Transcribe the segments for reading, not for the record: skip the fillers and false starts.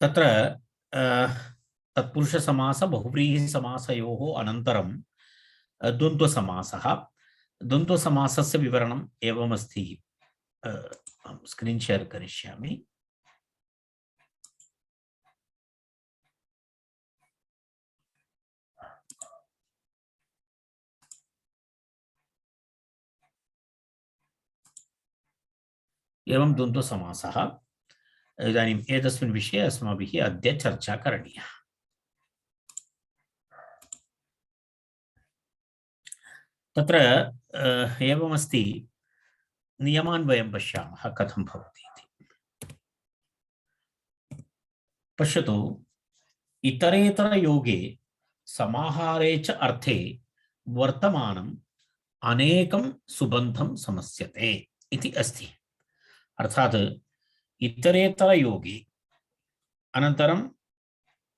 तत्र तत्पुरुषसमास बहुव्रीहिसमासयोः अनन्तरं द्वन्द्वसमासः। द्वन्द्वसमासस्य विवरणम् एवमस्ति। स्क्रीन् शेर् करिष्यामि। एवं द्वन्द्वसमासः। इदानीम् एतस्मिन् विषये अस्माभिः अद्य चर्चा करणीया। तत्र एवमस्ति, नियमान् वयं पश्यामः कथं भवति इति। पश्यतु, इतरेतरयोगे समाहारे च अर्थे वर्तमानम् अनेकं सुबन्धं समस्यते इति अस्ति। अर्थात् इतरेतरयोगे अनन्तरं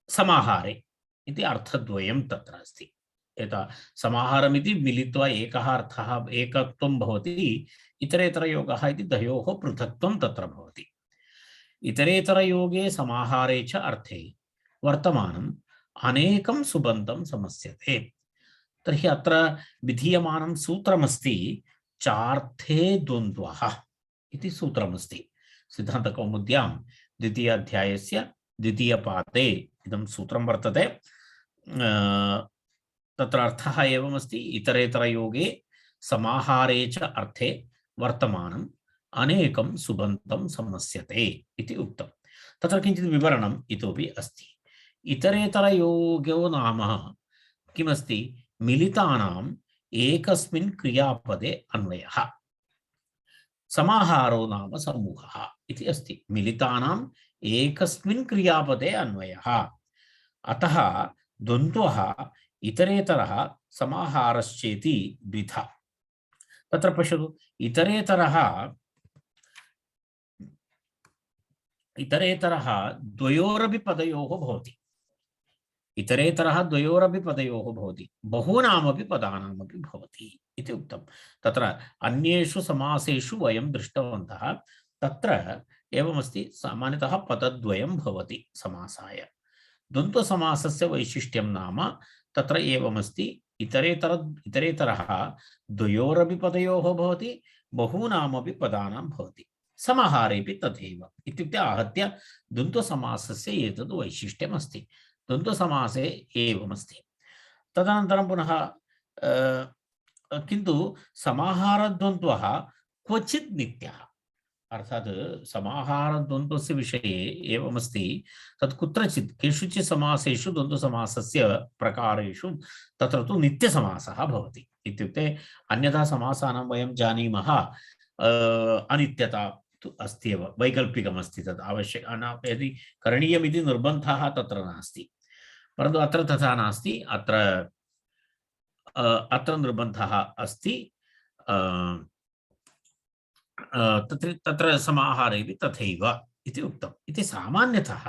समाहारे इति अर्थद्वयं तत्र अस्ति। यथा समाहारमिति मिलित्वा एकः अर्थः एकत्वं भवति, इतरेतरयोगः इति द्वयोः पृथक्त्वं तत्र भवति। इतरेतरयोगे समाहारे च अर्थे वर्तमानम् अनेकं सुबन्धं समस्यते। तर्हि अत्र विधीयमानं सूत्रमस्ति, चार्थे द्वन्द्वः इति सूत्रमस्ति। सिद्धान्तकौमुद्यां द्वितीयाध्यायस्य द्वितीयपादे इदं सूत्रं वर्तते। तत्र अर्थः एवमस्ति, इतरेतरयोगे समाहारे च अर्थे वर्तमानम् अनेकं सुबन्धं समस्यते इति उक्तं। तत्र किञ्चित् विवरणम् इतोपि अस्ति। इतरेतरयोगो नाम किमस्ति? मिलितानाम् एकस्मिन् क्रियापदे अन्वयः। समाहारो नाम समूहः इति अस्ति। मिलितानाम् एकस्मिन् क्रियापदे अन्वयः। अतः द्वन्द्वः इतरेतरः समाहारश्चेति द्विधा। तत्र पश्यतु, इतरेतरः द्वयोरपि पदयोः भवति। इतरेतरः द्वयोरपि पदयोः भवति, बहूनामपि पदानामपि भवति इति उक्तं। तत्र अन्येषु समासेषु वयं दृष्टवन्तः, तत्र एवमस्ति, सामान्यतः पदद्वयं भवति समासाय। द्वन्द्वसमासस्य वैशिष्ट्यं नाम तत्र एवमस्ति, इतरेतरः द्वयोरपि पदयोः भवति, बहूनामपि पदानां भवति, समाहारेपि तथैव। इत्युक्ते आहत्य द्वन्द्वसमासस्य एतद् वैशिष्ट्यमस्ति। द्वन्द्वसमासे एवमस्ति। तदनन्तरं पुनः किन्तु समाहारद्वन्द्वः क्वचित् नित्यः। अर्थात् समाहारद्वन्द्वस्य विषये एवमस्ति, तत् कुत्रचित् केषुचित् समासेषु द्वन्द्वसमासस्य प्रकारेषु तत्र तु नित्यसमासः भवति। इत्युक्ते अन्यथा समासानां वयं जानीमः अनित्यता तु अस्ति एव, वैकल्पिकमस्ति, तत् आवश्यकं यदि करणीयमिति निर्बन्धः तत्र नास्ति। परन्तु अत्र तथा नास्ति। अत्र निर्बन्धः अस्ति। तत्र समाहारेपि तथैव इति उक्तम्। इति सामान्यतः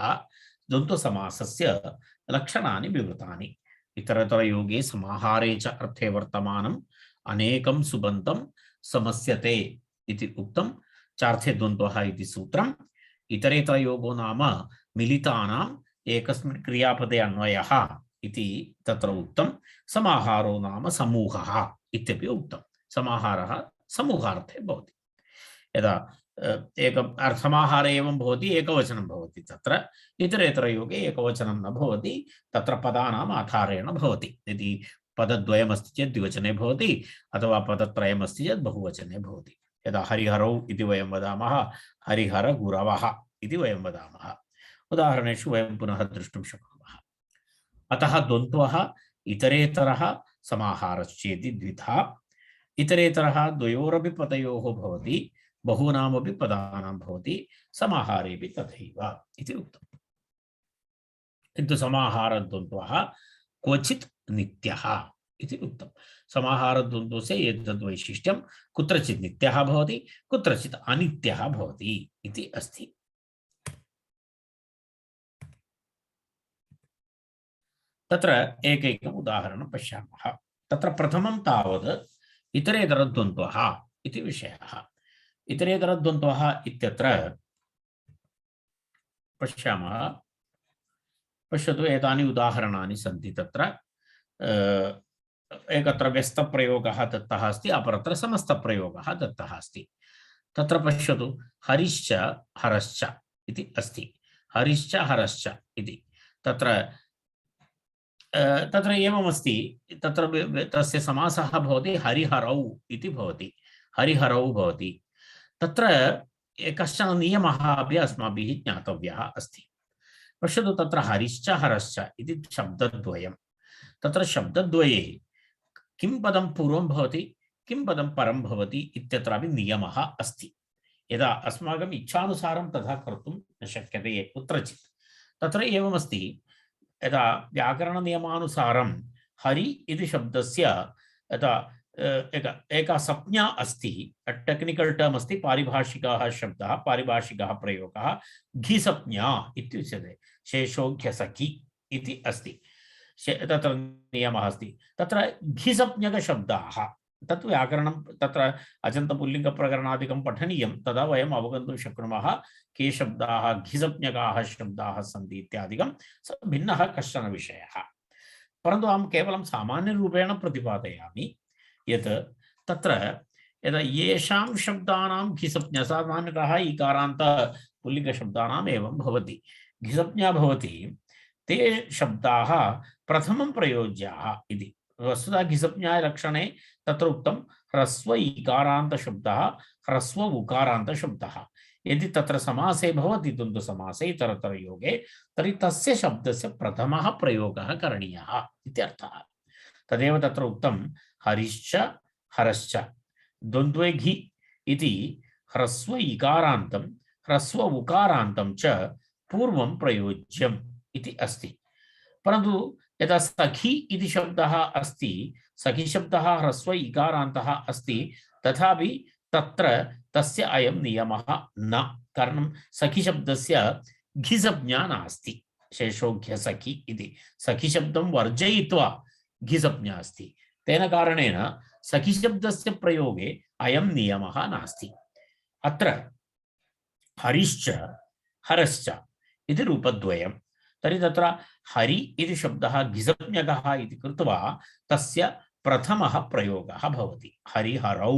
द्वन्द्वसमासस्य लक्षणानि विवृतानि। इतरेतरयोगे समाहारे च अर्थे वर्तमानम् अनेकं सुबन्धं समस्यते इति उक्तं। चार्थे द्वन्द्वः इति सूत्रम्। इतरेतरयोगो नाम मिलितानाम् एकस्मिन् क्रियापदे अन्वयः इति तत्र उक्तं। समाहारो नाम समूहः इत्यपि उक्तं। समाहारः समूहार्थे भवति। यदा समाहारे एवं भवति, एकवचनं भवति। तत्र इतरेतरयोगे एकवचनं न भवति, तत्र पदानाम् आधारेण भवति। यदि पदद्वयमस्ति चेत् द्विवचने भवति, अथवा पदत्रयमस्ति चेत् बहुवचने भवति। यदा हरिहरौ इति वयं वदामः, हरिहरगुरवः इति वयं वदामः। उदाहरणेषु वयं पुनः द्रष्टुं शक्नुमः। अतः द्वन्द्वः इतरेतरः समाहारश्चेति द्विधा। इतरेतरः द्वयोरपि पदयोः भवति, बहूनामपि पदानां भवति, समाहारेपि तथैव इति उक्तम्। किन्तु समाहारद्वन्द्वः क्वचित् नित्यः इति उक्तम्। समाहारद्वन्द्वस्य एतद् वैशिष्ट्यं, कुत्रचित् नित्यः भवति, कुत्रचित् अनित्यः भवति इति अस्ति। तत्र एकैकम् उदाहरणं पश्यामः। तत्र प्रथमं तावत् इतरेतरद्वन्द्वः इति विषयः। इतरेतरद्वन्द्वः इत्यत्र पश्यामः, पश्यतु एतानि उदाहरणानि सन्ति तत्र एकत्र व्यस्तप्रयोगः दत्तः अस्ति अपरत्र समस्तप्रयोगः दत्तः अस्ति तत्र पश्यतु हरिश्च हरश्च इति अस्ति हरिश्च हरश्च इति तत्र तत्र एवमस्ति तत्र तस्य समासः भवति हरिहरौ इति भवति हरिहरौ भवति तत्र कश्चन नियमः अपि अस्माभिः ज्ञातव्यः अस्ति पश्यतु तत्र हरिश्च हरश्च इति शब्दद्वयं तत्र शब्दद्वये किं पदं पूर्वं भवति किं पदं परं भवति इत्यत्रापि नियमः अस्ति यदा अस्माकम् इच्छानुसारं तथा कर्तुं न शक्यते कुत्रचित् तत्र एवमस्ति यदा व्याकरणनियमानुसारं हरि इति शब्दस्य यदा एका संज्ञा अस्ति टेक्निकल टर्म अस्ति पारिभाषिकः शब्दः पारिभाषिकः प्रयोगः घिसंज्ञा इत्युच्यते शेषोघ्यसखि इति अस्ति तत्र नियमः अस्ति तत्र घिसंज्ञकशब्दाः तत् व्याकरणं तत्र अजन्तपुल्लिङ्गप्रकरणादिकं पठनीयं तदा वयम् अवगन्तुं शक्नुमः के शब्दाः घिसंज्ञकाः शब्दाः सन्ति इत्यादिकं भिन्नः कश्चन विषयः परन्तु अहं केवलं सामान्यरूपेण प्रतिपादयामि यत् तत्र यदा येषां शब्दानां घिसंज्ञा सामान्यतः इकारान्त पुल्लिङ्गशब्दानाम् एवं भवति घिसंज्ञा भवति ते शब्दाः प्रथमं प्रयोज्याः इति वस्तुतः घिसंज्ञालक्षणे तत्र उक्तं ह्रस्व इकारान्त शब्दः ह्रस्व उकारान्त शब्दः यदि तत्र समासे भवति द्वन्द्वसमासे इतरतर योगे तर्हि तस्य शब्दस्य प्रथमः प्रयोगः करणीयः इत्यर्थः तदेव तत्र उक्तं हरिश्च हरश्च द्वन्द्वे घि इति ह्रस्व इकारान्तं ह्रस्व उकारान्तं च पूर्वं प्रयोज्यम् इति अस्ति परन्तु यदा सखी इति शब्दः अस्ति सखी शब्दः ह्रस्व इकारान्तः अस्ति तथापि तत्र तस्य अयं नियमः न कारणं सखी शब्दस्य घिसंज्ञा नास्ति शेषोघ्यसखि इति सखी शब्दं वर्जयित्वा घिसंज्ञा अस्ति तेन कारणेन सखी शब्दस्य प्रयोगे अयं नियमः नास्ति अत्र हरिश्च हरश्च इति रूपद्वयं तर्हि तत्र हरि इति शब्दः घिसंज्ञकः इति कृत्वा तस्य प्रथमः प्रयोगः भवति हरिहरौ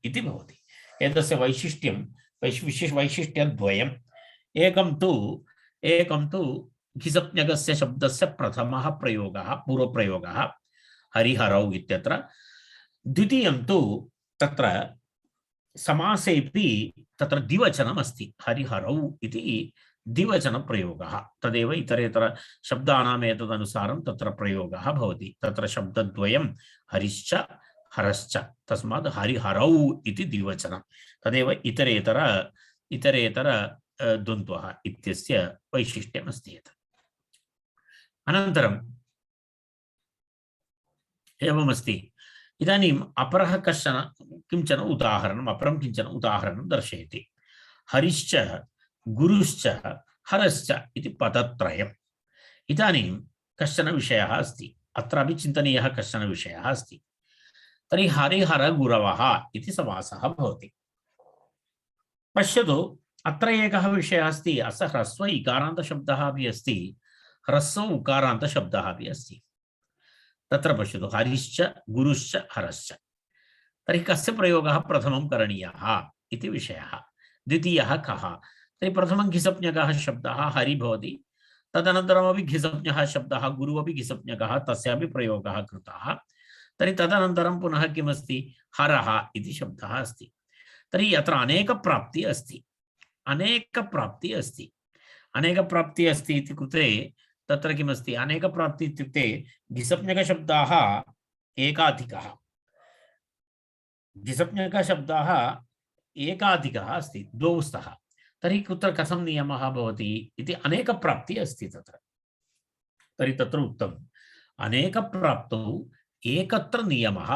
इति भवति एतस्य वैशिष्ट्यं वैशिष्ट्यद्वयम् एकं तु घिसंज्ञकस्य शब्दस्य प्रथमः प्रयोगः पूर्वप्रयोगः हरिहरौ इत्यत्र द्वितीयं तु तत्र समासेऽपि तत्र द्विवचनम् अस्ति हरिहरौ इति द्विवचन प्रयोगः तदेव इतरेतर शब्दानाम् एतदनुसारं तत्र प्रयोगः भवति तत्र शब्दद्वयं हरिश्च हरश्च तस्मात् हरिहरौ इति द्विवचनं तदेव इतरेतर द्वन्द्वः इत्यस्य वैशिष्ट्यम् अस्ति यत् अनन्तरम् एवमस्ति इदानीम् अपरः किञ्चन उदाहरणं दर्शयति हरिश्च गुरुश्च हरश्च इति पदत्रयम् इदानीं कश्चन विषयः अस्ति अत्रापि चिन्तनीयः कश्चन विषयः अस्ति तर्हि हरिहर गुरवः इति समासः भवति पश्यतु अत्र एकः विषयः अस्ति अस्य ह्रस्व इकारान्तशब्दः अपि अस्ति ह्रस्व उकारान्तशब्दः अपि अस्ति तत्र पश्यतु हरिश्च गुरुश्च हरश्च तर्हि कस्य प्रयोगः प्रथमं करणीयः इति विषयः द्वितीयः कः तर्हि प्रथमं घिसंज्ञकः शब्दः हरि भवति तदनन्तरमपि घिसंज्ञः शब्दः गुरुवपि घिसंज्ञकः तस्यापि प्रयोगः कृतः तर्हि तदनन्तरं पुनः किमस्ति हरः इति शब्दः अस्ति तर्हि अत्र अनेकप्राप्तिः अस्ति इति कृते तत्र किमस्ति अनेकप्राप्तिः इत्युक्ते घिसंज्ञकशब्दाः एकाधिकः अस्ति द्वौ स्तः तर्हि कुत्र कथं नियमः भवति इति अनेकप्राप्तिः अस्ति तत्र तर्हि तत्र उक्तम् अनेकप्राप्तौ एकत्र नियमः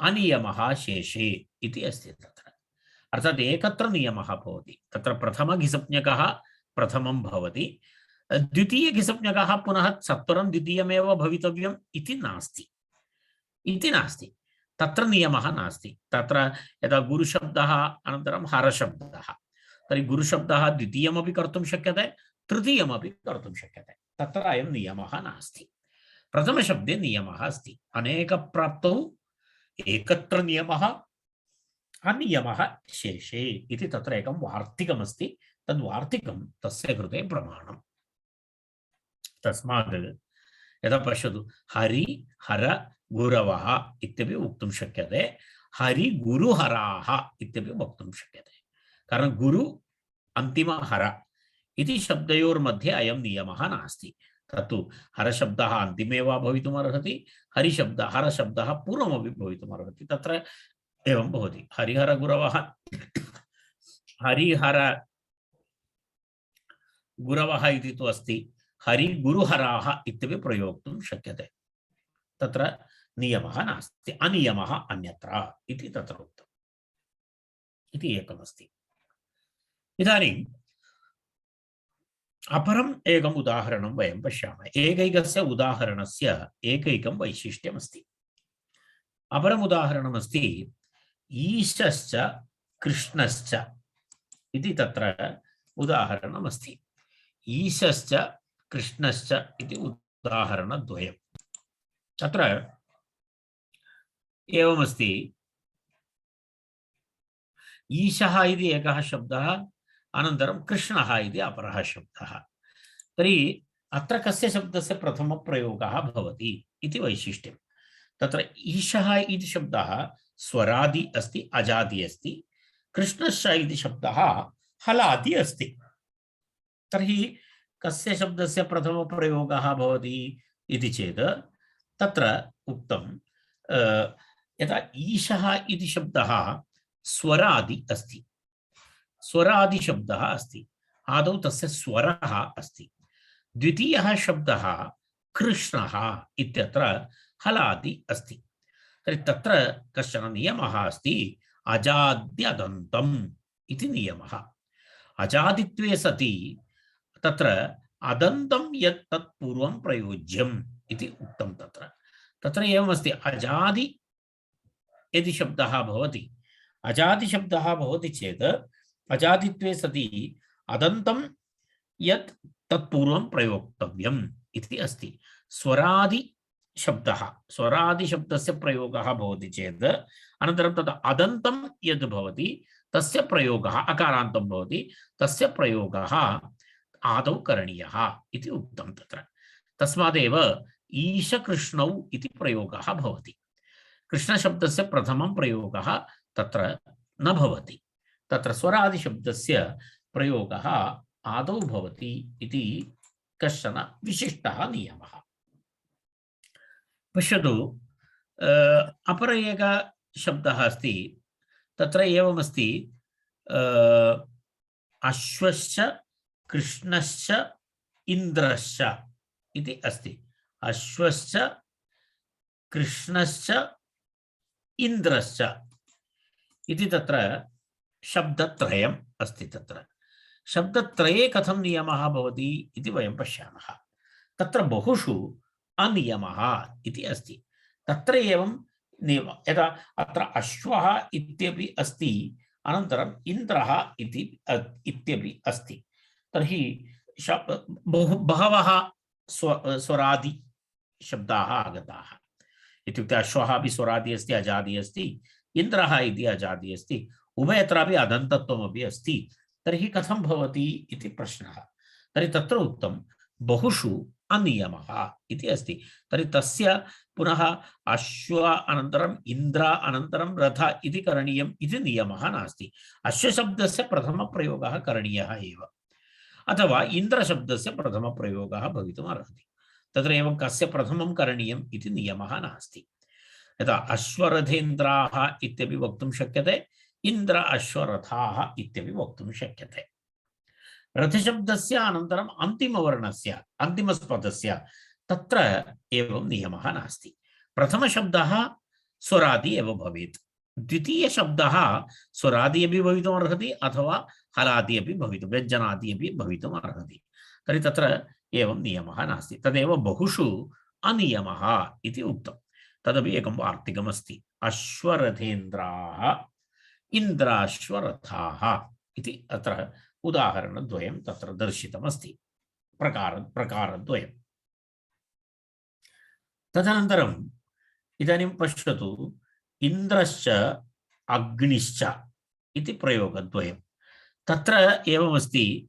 अनियमः शेषे इति अस्ति तत्र अर्थात् एकत्र नियमः भवति तत्र प्रथमघिसंज्ञकः प्रथमं भवति द्वितीयघिसंज्ञकः पुनः सत्वरं द्वितीयमेव भवितव्यम् इति नास्ति तत्र नियमः नास्ति तत्र यदा गुरुशब्दः अनन्तरं हरशब्दः तर्हि गुरुशब्दः द्वितीयमपि कर्तुं शक्यते तृतीयमपि कर्तुं शक्यते तत्र अयं नियमः नास्ति। प्रथमशब्दे नियमः अस्ति, अनेकप्राप्तौ एकत्र नियमः, अनियमः शेषे इति तत्र एकं वार्तिकमस्ति। तद्वार्तिकं तस्य कृते प्रमाणम्। तस्मात् यदा पश्यतु, हरि हर गुरवः इत्यपि वक्तुं शक्यते, हरि गुरुहराः इत्यपि वक्तुं शक्यते। कारण गुरु अन्तिम हर इति शब्दयोर्मध्ये अयं नियमः नास्ति। तत्तु हरशब्दः अन्तिमे वा भवितुमर्हति, हरशब्दः पूर्वमपि भवितुमर्हति। तत्र एवं भवति। हरिहर गुरवः, हरिहर गुरवः इति तु अस्ति, हरि गुरुहराः इत्यपि प्रयोक्तुं शक्यते। तत्र नियमः नास्ति, अनियमः अन्यत्र इति तत्र उक्तम् इति एकमस्ति। इदानीम् अपरम् एकम् उदाहरणं वयं पश्यामः। एकैकस्य उदाहरणस्य एकैकं वैशिष्ट्यमस्ति। अपरम् उदाहरणमस्ति ईशश्च कृष्णश्च इति तत्र उदाहरणमस्ति। ईशश्च कृष्णश्च इति उदाहरणद्वयम्। तत्र एवमस्ति, ईशः इति एकः शब्दः, अनन्तरं कृष्णः इति अपरः शब्दः। तर्हि अत्र कस्य शब्दस्य प्रथमप्रयोगः भवति इति वैशिष्ट्यं। तत्र ईशः इति शब्दः स्वरादि अस्ति, अजादि अस्ति। कृष्णश्च इति शब्दः हलादि अस्ति। तर्हि कस्य शब्दस्य प्रथमप्रयोगः भवति इति चेत् तत्र उक्तं, यदा ईशः इति शब्दः स्वरादि अस्ति, स्वरादि शब्दः अस्ति, आदौ तस्य स्वरः अस्ति। द्वितीयः शब्दः कृष्णः इत्यत्र हलादि अस्ति। तर्हि तत्र कश्चन नियमः अस्ति, अजाद्यदन्तम् इति नियमः। अजादित्वे सति तत्र अदन्तं यत् तत् पूर्वं प्रयोज्यम् इति उक्तं। तत्र एवमस्ति, अजादि यदि शब्दः भवति, अजादि शब्दः भवति चेत् अजादित्वे सति अदन्तं यत् तत्पूर्वं प्रयोक्तव्यम् इति अस्ति। स्वरादि शब्दस्य प्रयोगः भवति चेत् अनन्तरं तद् अदन्तं यद् भवति तस्य प्रयोगः, अकारान्तं भवति, तस्य प्रयोगः आदौ करणीयः इति उक्तं तत्र। तस्मादेव ईशकृष्णौ इति प्रयोगः भवति। कृष्णशब्दस्य प्रथमं प्रयोगः तत्र न भवति। तत्र स्वरादिशब्दस्य प्रयोगः आदौ भवति इति कश्चन विशिष्टः नियमः। पश्यतु, अपर एकः शब्दः अस्ति। तत्र एवमस्ति, अश्वश्च कृष्णश्च इन्द्रश्च इति अस्ति। अश्वश्च कृष्णश्च इन्द्रश्च इति तत्र शब्दत्रयम् अस्ति। तत्र शब्दत्रये कथं नियमः भवति इति वयं पश्यामः। तत्र बहुषु अनियमः इति अस्ति। तत्र एवं नियमः, यदा अत्र अश्वः इत्यपि अस्ति, अनन्तरम् इन्द्रः इत्यपि अस्ति। तर्हि बहवः स्वरादि शब्दाः आगताः। इत्युक्ते अश्वः अपि स्वरादि अस्ति, अजादि अस्ति, इन्द्रः इति अजादि अस्ति, उभयत्रापि अदन्तत्वमपि अस्ति। तर्हि कथं भवति इति प्रश्नः। तर्हि तत्र उक्तं बहुषु अनियमः इति अस्ति। तर्हि तस्य पुनः अश्व अनन्तरम् इन्द्र अनन्तरं रथ इति करणीयम् इति नियमः नास्ति। अश्वशब्दस्य प्रथमप्रयोगः करणीयः एव, अथवा इन्द्रशब्दस्य प्रथमप्रयोगः भवितुमर्हति। तत्र एवं कस्य प्रथमं करणीयम् इति नियमः नास्ति। यथा अश्वरथेन्द्राः इत्यपि वक्तुं शक्यते, इन्द्र अश्वरथाः इत्यपि वक्तुं शक्यते। रथशब्दस्य अनन्तरम् अन्तिमवर्णस्य, अन्तिमपदस्य तत्र एवं नियमः नास्ति। प्रथमशब्दः स्वरादि एव भवेत्, द्वितीयशब्दः स्वरादि अपि भवितुमर्हति, अथवा हलादि अपि भवितुं, व्यञ्जनादि अपि भवितुमर्हति। तर्हि तत्र एवं नियमः नास्ति। तदेव बहुषु अनियमः इति उक्तं। तदपि एकं वार्तिकमस्ति। अश्वरथेन्द्राः इन्द्राश्वरथाः इति अत्र उदाहरणद्वयं तत्र दर्शितमस्ति। प्रकारद्वयम्। तदनन्तरम् इदानीं पश्यतु, इन्द्रश्च अग्निश्च इति प्रयोगद्वयं। तत्र एवमस्ति,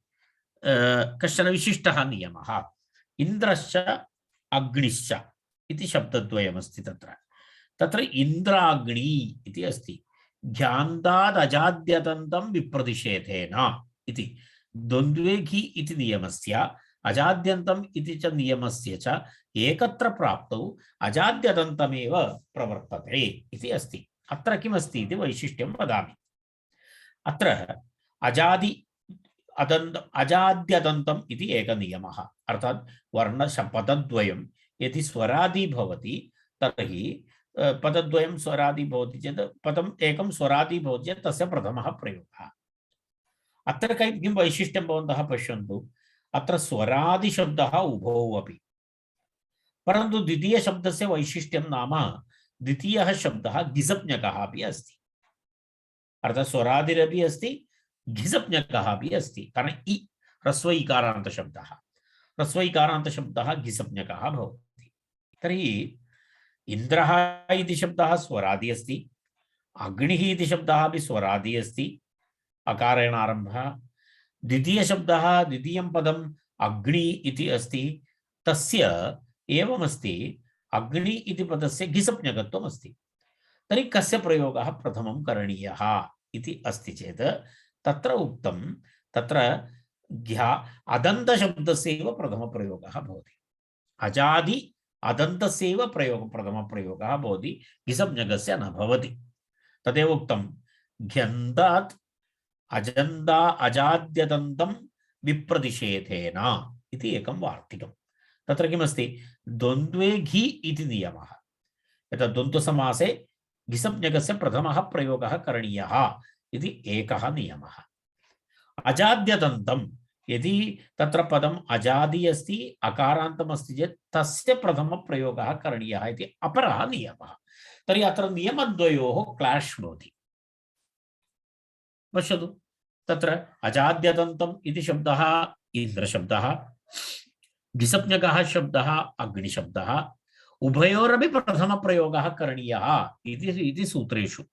कश्चन विशिष्टः नियमः। इन्द्रश्च अग्निश्च इति शब्दद्वयमस्ति तत्र। तत्र इन्द्राग्नि इति अस्ति। ध्यान्ताद् अजाद्यतन्तं विप्रतिषेधेन इति द्वन्द्वे घि इति नियमस्य अजाद्यन्तम् इति च नियमस्य च एकत्र प्राप्तौ अजाद्यतन्तमेव प्रवर्तते इति अस्ति। अत्र किमस्ति इति वैशिष्ट्यं वदामि। अत्र अजाद्यतन्तम् इति एकः नियमः, अर्थात् वर्णपदद्वयं यदि स्वरादि भवति तर्हि पदद्वयं स्वरादि भवति चेत् पदम् एकं स्वरादि भवति चेत् तस्य प्रथमः प्रयोगः। अत्र किं वैशिष्ट्यं भवन्तः पश्यन्तु, अत्र स्वरादिशब्दः उभौ अपि, परन्तु द्वितीयशब्दस्य वैशिष्ट्यं नाम द्वितीयः शब्दः गिसप्ञकः अपि अस्ति। अर्थात् स्वरादिरपि अस्ति, घिसप्ञकः अपि अस्ति। कारण इ ह्रस्व इकारान्तशब्दः, ह्रस्व इकारान्तशब्दः घिसप्ञकः भवति। तर्हि इन्द्रः इति शब्दः स्वरादि अस्ति, अग्निः इति शब्दः अपि स्वरादि अस्ति, अकारेण आरम्भः। द्वितीयशब्दः, द्वितीयं पदम् अग्नि इति अस्ति, तस्य एवमस्ति, अग्नि इति पदस्य घिसप्ञकत्वम् अस्ति। तर्हि कस्य प्रयोगः प्रथमं करणीयः इति अस्ति चेत् तत्र उक्तं, तत्र अदन्तशब्दस्यैव प्रथमप्रयोगः भवति। अजादि अदन्तस्यैव प्रथमप्रयोगः भवति, घिसप्ञकस्य न भवति। तदेव उक्तं, घ्यन्तात् अजाद्यतन्तं विप्रतिषेधेन इति एकं वार्तिकं। तत्र किमस्ति, द्वन्द्वे घि इति नियमः। यथा द्वन्द्वसमासे घिसप्ञकस्य प्रथमः प्रयोगः करणीयः इति एकः नियमः। अजाद्यतन्तं यदि तत्र पदम् अजादि अस्ति, अकारान्तम् अस्ति चेत् तस्य प्रथमप्रयोगः करणीयः इति अपरः नियमः। तर्हि अत्र नियमद्वयोः क्लाश् भवति। पश्यतु, तत्र अजाद्यतन्तम् इति शब्दः इन्द्रशब्दः, घिसप्ञकः शब्दः अग्निशब्दः, उभयोरपि प्रथमप्रयोगः करणीयः इति सूत्रेषु।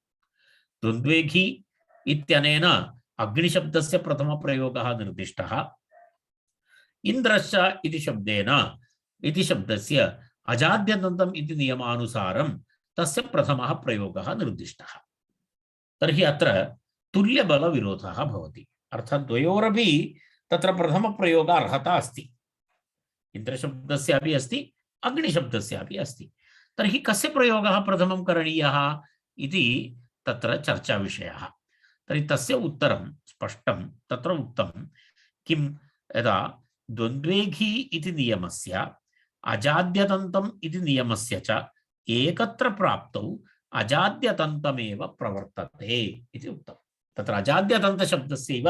द्वन्द्वे घि इत्यनेन अग्निशब्दस्य प्रथमप्रयोगः निर्दिष्टः, इन्द्रश्च इति शब्देन इति शब्दस्य अजाद्यतन्तम् इति नियमानुसारं तस्य प्रथमः प्रयोगः निर्दिष्टः। तर्हि अत्र तुल्यबलविरोधः भवति, अर्थात् द्वयोरपि तत्र प्रथमप्रयोगः अर्हता अस्ति। इन्द्रशब्दस्यापि अस्ति, अग्निशब्दस्यापि अस्ति। तर्हि कस्य प्रयोगः प्रथमं करणीयः इति तत्र चर्चाविषयः। तर्हि तस्य उत्तरं स्पष्टं। तत्र उक्तं किं, यदा द्वन्द्वे घि इति नियमस्य अजाद्यतन्तम् इति नियमस्य च एकत्र प्राप्तौ अजाद्यतन्तमेव प्रवर्तते इति उक्तं। तत्र अजाद्यतन्तशब्दस्यैव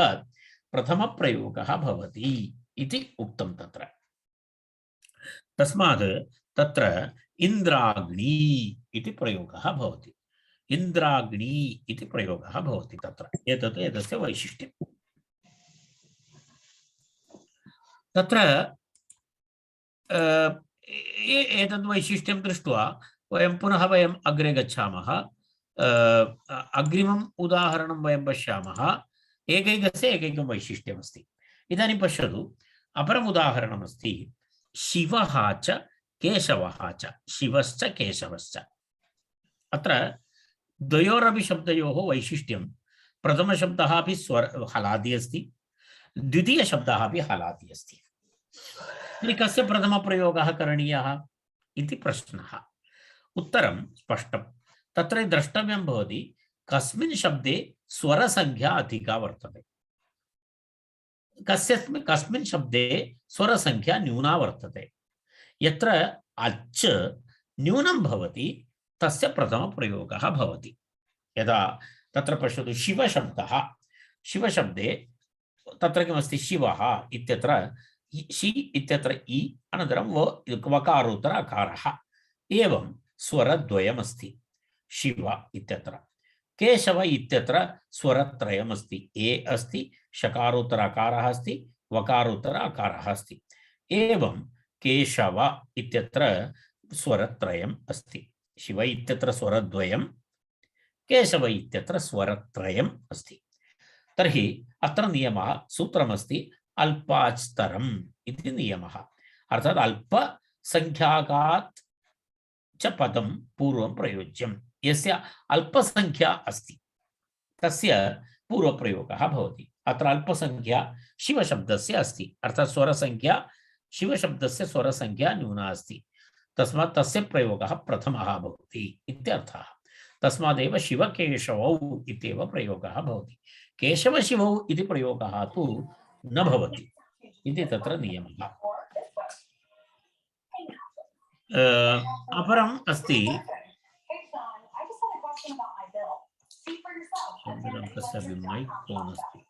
प्रथमप्रयोगः भवति इति उक्तं तत्र। तस्मात् तत्र इन्द्राग्नि इति प्रयोगः भवति। इन्द्राग्नि इति प्रयोगः भवति तत्र। एतत् एतस्य वैशिष्ट्यं। तत्र एतद् वैशिष्ट्यं दृष्ट्वा वयम् अग्रे गच्छामः। अग्रिमम् उदाहरणं वयं पश्यामः। एकैकस्य एकैकं वैशिष्ट्यमस्ति। इदानीं पश्यतु, अपरम् उदाहरणमस्ति, शिवः च केशवः च, शिवश्च केशवश्च। अत्र द्वयोरपि शब्दयोः वैशिष्ट्यं, प्रथमशब्दः अपि हलादि अस्ति, द्वितीयशब्दः अपि हलादि अस्ति। तर्हि कस्य प्रथमप्रयोगः करणीयः इति प्रश्नः। उत्तरं स्पष्टं। तत्र द्रष्टव्यं भवति, कस्मिन् शब्दे स्वरसंख्या अधिका वर्तते, कस्मिन् शब्दे स्वरसंख्या न्यूना वर्तते। यत्र अच् न्यूनं भवति तस्य प्रथमप्रयोगः भवति। यदा तत्र पश्यतु, शिवशब्दः, शिवशब्दे तत्र किमस्ति, शिवः इत्यत्र शि इत्यत्र इ, अनन्तरं वकारोत्तर अकारः, एवं स्वरद्वयमस्ति शिव इत्यत्र। केशव इत्यत्र स्वरत्रयमस्ति, ए अस्ति, शकारोत्तर अकारः अस्ति, वकारोत्तर अकारः अस्ति। एवं केशव इत्यत्र स्वरत्रयम् अस्ति। शिव इत्यत्र स्वरद्वयं, केशव इत्यत्र स्वरत्रयम् अस्ति। तर्हि अत्र नियमः सूत्रमस्ति अल्पाच्तरम् इति नियमः। अर्थात् अल्पसंख्याकात् च पदं पूर्वं प्रयोज्यं। यस्य अल्पसंख्या अस्ति तस्य पूर्वप्रयोगः भवति। अत्र अल्पसंख्या शिवशब्दस्य अस्ति, अर्थात् स्वरसंख्या शिवशब्दस्य स्वरसंख्या न्यूना अस्ति, तस्मात् तस्य प्रयोगः प्रथमः भवति इत्यर्थः। तस्मादेव शिवकेशवौ इत्येव प्रयोगः भवति। केशवशिवौ इति प्रयोगः तु न भवति इति तत्र नियमः। अपरम् अस्ति माइक ऑन अस्ति,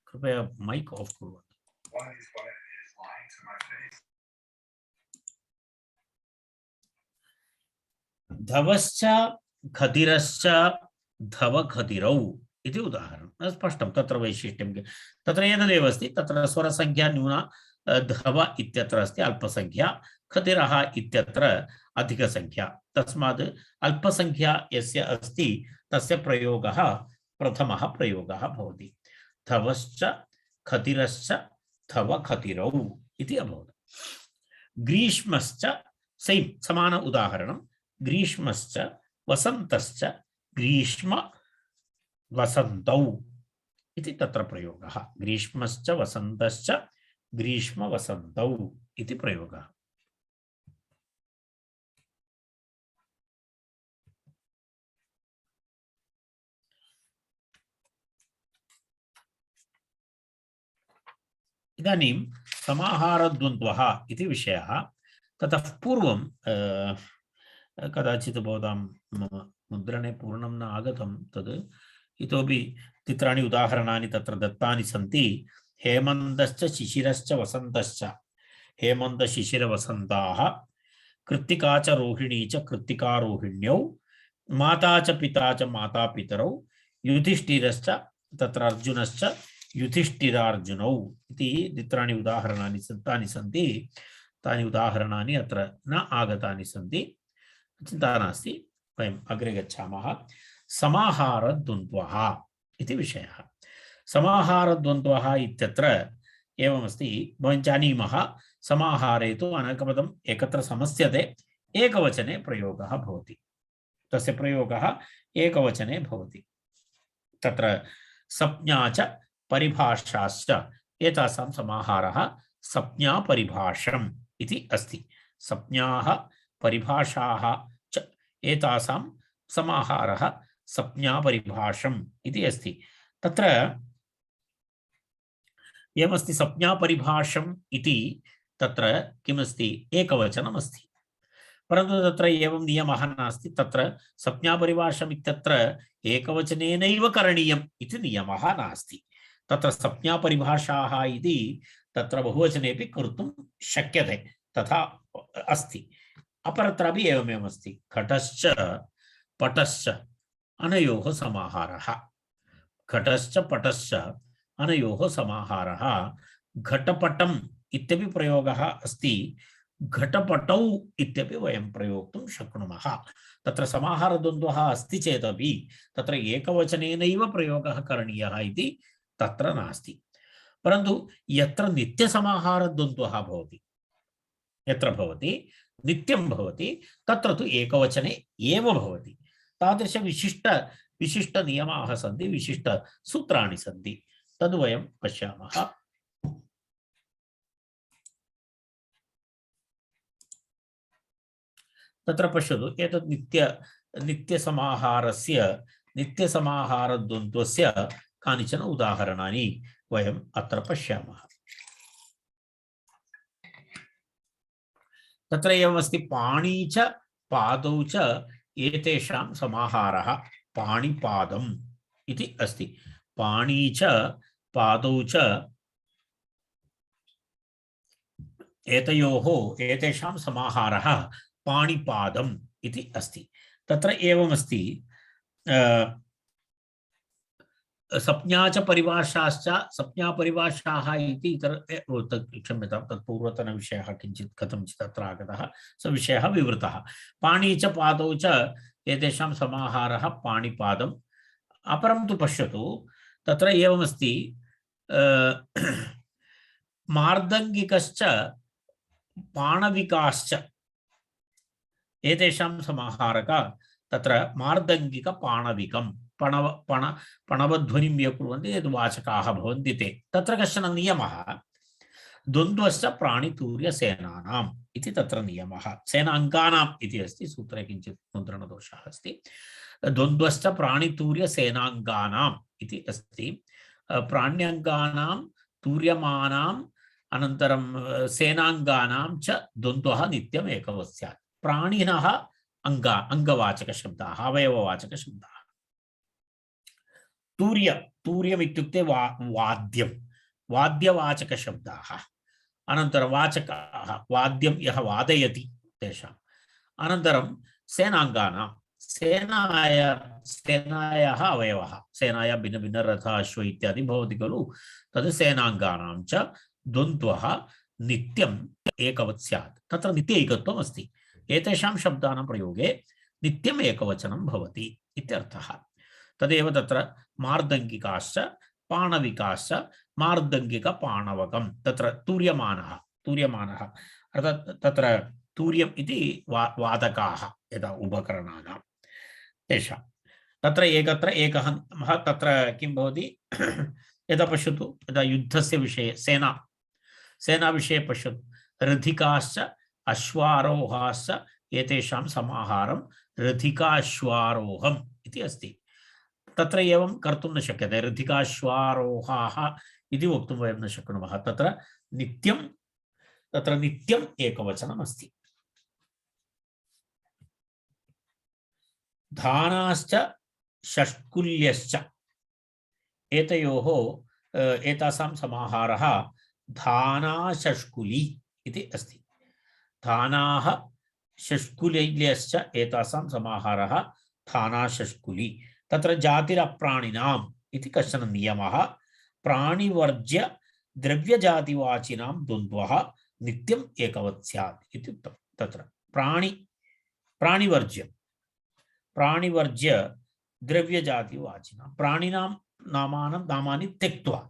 कृपया माइक ऑफ कुर्वन्तु। धवश्च खदिरश्च धव खदिरौ इति उदाहरणं स्पष्टं। तत्र वैशिष्ट्यं तत्र एतदेव अस्ति। तत्र स्वरसंख्या न्यूना धव इत्यत्र अस्ति अल्पसंख्या, खदिरः इत्यत्र अधिकसंख्या, तस्मात् अल्पसंख्या यस्य अस्ति तस्य प्रयोगः प्रथमः प्रयोगः भवति। धवश्च खदिरश्च धव खदिरौ इति अभवत्। ग्रीष्मश्च सेम समान उदाहरणं। ग्रीष्मश्च वसन्तश्च ग्रीष्म वसन्तौ इति तत्र प्रयोगः। ग्रीष्मश्च वसन्तश्च ग्रीष्म वसन्तौ इति प्रयोगः। इदानीं समाहारद्वन्द्वः इति विषयः। ततः पूर्वं कदाचित् भवतां मम मुद्रणे पूर्णं न आगतं तद् इतोपि चित्राणि उदाहरणानि तत्र दत्तानि सन्ति। हेमन्तश्च शिशिरश्च वसन्तश्च हेमन्त शिशिर वसन्ताः कृत्तिका च रोहिणी च कृत्तिका रोहिण्यौ माता च पिता च माता पितरौ युधिष्ठिरश्च तत्र अर्जुनश्च युधिष्ठिरार्जुनौ इति चित्राणि उदाहरणानि दत्तानि सन्ति। तानि उदाहरणानि अत्र न आगतानि सन्ति, चिन्ता नास्ति, वयम् अग्रे गच्छामः। समाहारद्वन्द्वः इति विषयः। समाहारद्वन्द्वः इत्यत्र एवमस्ति। वयं जानीमः समाहारे तु अनेकपदम् एकत्र समस्यते, एकवचने प्रयोगः भवति। तस्य प्रयोगः एकवचने भवति। तत्र संज्ञा च परिभाषाश्च एतासां समाहारः संज्ञापरिभाषम् इति अस्ति। संज्ञाः परिभाषाः च एतासां समाहारः संज्ञापरिभाषम् इति अस्ति। तत्र एवमस्ति संज्ञापरिभाषम् इति तत्र किमस्ति एकवचनमस्ति, परन्तु तत्र एवं नियमः नास्ति। तत्र संज्ञापरिभाषम् इत्यत्र एकवचनेनैव करणीयम् इति नियमः नास्ति। तत्र संज्ञापरिभाषाः इति तत्र बहुवचनेपि कर्तुं शक्यते, तथा अस्ति। अपरत्रापि एवमेव अस्ति। घटश्च पटश्च अनयोः समाहारः। घटश्च पटश्च अनयोः समाहारः। घटपटम् इत्यपि प्रयोगः अस्ति, घटपटौ इत्यपि वयं प्रयोक्तुं शक्नुमः। तत्र समाहारद्वन्द्वः अस्ति चेदपि तत्र एकवचनेनैव प्रयोगः करणीयः इति तत्र नास्ति। परन्तु यत्र नित्यसमाहारद्वन्द्वः भवति, यत्र भवति नित्यं भवति, तत्र तु एकवचने एव भवति। तादृश विशिष्ट नियमाः सन्ति, विशिष्ट सूत्राणि सन्ति, तद् वयं पश्यामः। तत्र पश्यतु, एतत् नित्यसमाहारस्य नित्यसमाहारद्वन्द्वस्य कानिचन उदाहरणानि वयम् अत्र पश्यामः। तत्र एवमस्ति। पाणी च पादौ च एतेषां समाहारः पाणिपादम् इति अस्ति। पाणी च पादौ च एतयोः एतेषां समाहारः पाणिपादम् इति अस्ति। तत्र एवमस्ति। संज्ञा च परिभाषाश्च संज्ञापरिभाषाः इति क्षम्यतां तत्पूर्वतनविषयः किञ्चित् कथञ्चित् अत्र आगतः स विषयः विवृतः। पाणी च पादौ च एतेषां समाहारः पाणिपादम्। अपरं तु पश्यतु तत्र एवमस्ति मार्दङ्गिकश्च पाणविकाश्च एतेषां समाहारः तत्र मार्दङ्गिक पाणविकं पणव पण पणवध्वनिं ये कुर्वन्ति यद् वाचकाः भवन्ति ते तत्र कश्चन नियमः द्वन्द्वश्च प्राणितूर्यसेनानाम् इति तत्र नियमः सेनाङ्गानाम् इति अस्ति सूत्रे किञ्चित् मुद्रणदोषः अस्ति द्वन्द्वश्च प्राणितूर्यसेनाङ्गानाम् इति अस्ति प्राण्यङ्गानां तूर्यमानाम् अनन्तरं सेनाङ्गानां च द्वन्द्वः नित्यम् एकवत् स्यात् प्राणिनः अंगवाचकशब्दाः अवयववाचकशब्दाः तूर्यमित्युक्ते वाद्यं वाद्यवाचकशब्दाः अनन्तरं वाचकाः वाद्यं यः वादयति तेषाम् अनन्तरं सेनाङ्गानां सेनायाः अवयवः सेनायां भिन्नभिन्नरथ अश्व इत्यादि भवति खलु तद् सेनाङ्गानां च द्वन्द्वः नित्यम् एकवत् स्यात् तत्र नित्यैकत्वम् अस्ति एतेषां शब्दानां प्रयोगे नित्यम् एकवचनं भवति इत्यर्थः तदेव तत्र मार्दङ्गिकाश्च पाणविकाश्च मार्दङ्गिकपाणवकं तत्र तूर्यमानः अर्थात् तत्र तूर्यम् इति वादकाः यदा उपकरणानां तेषां तत्र एकत्र एकः तत्र किं भवति यदा पश्यतु यदा युद्धस्य विषये सेना विषये पश्यतु रथिकाश्च अश्वारोहाश्च एतेषां समाहारं रथिकाश्वारोहम् इति अस्ति तत्र एवं कर्तुं न शक्यते रथिकाश्वारोहाः इति वक्तुं वयं न शक्नुमः तत्र नित्यम् एकवचनम् अस्ति धानाश्च षष्कुल्यश्च एतयोः एतासां समाहारः धानाषष्कुली इति अस्ति धानाः षष्कुल्यश्च एतासां समाहारः धानाषष्कुली तत्र जातिरप्राणिनाम् इति कश्चन नियमः प्राणिवर्ज्य द्रव्यजातिवाचिनां द्वन्द्वः नित्यम् एकवत् स्यात् इति उक्तं तत्र प्राणिवर्ज्य द्रव्यजातिवाचिनां प्राणिनां नामानि त्यक्त्वा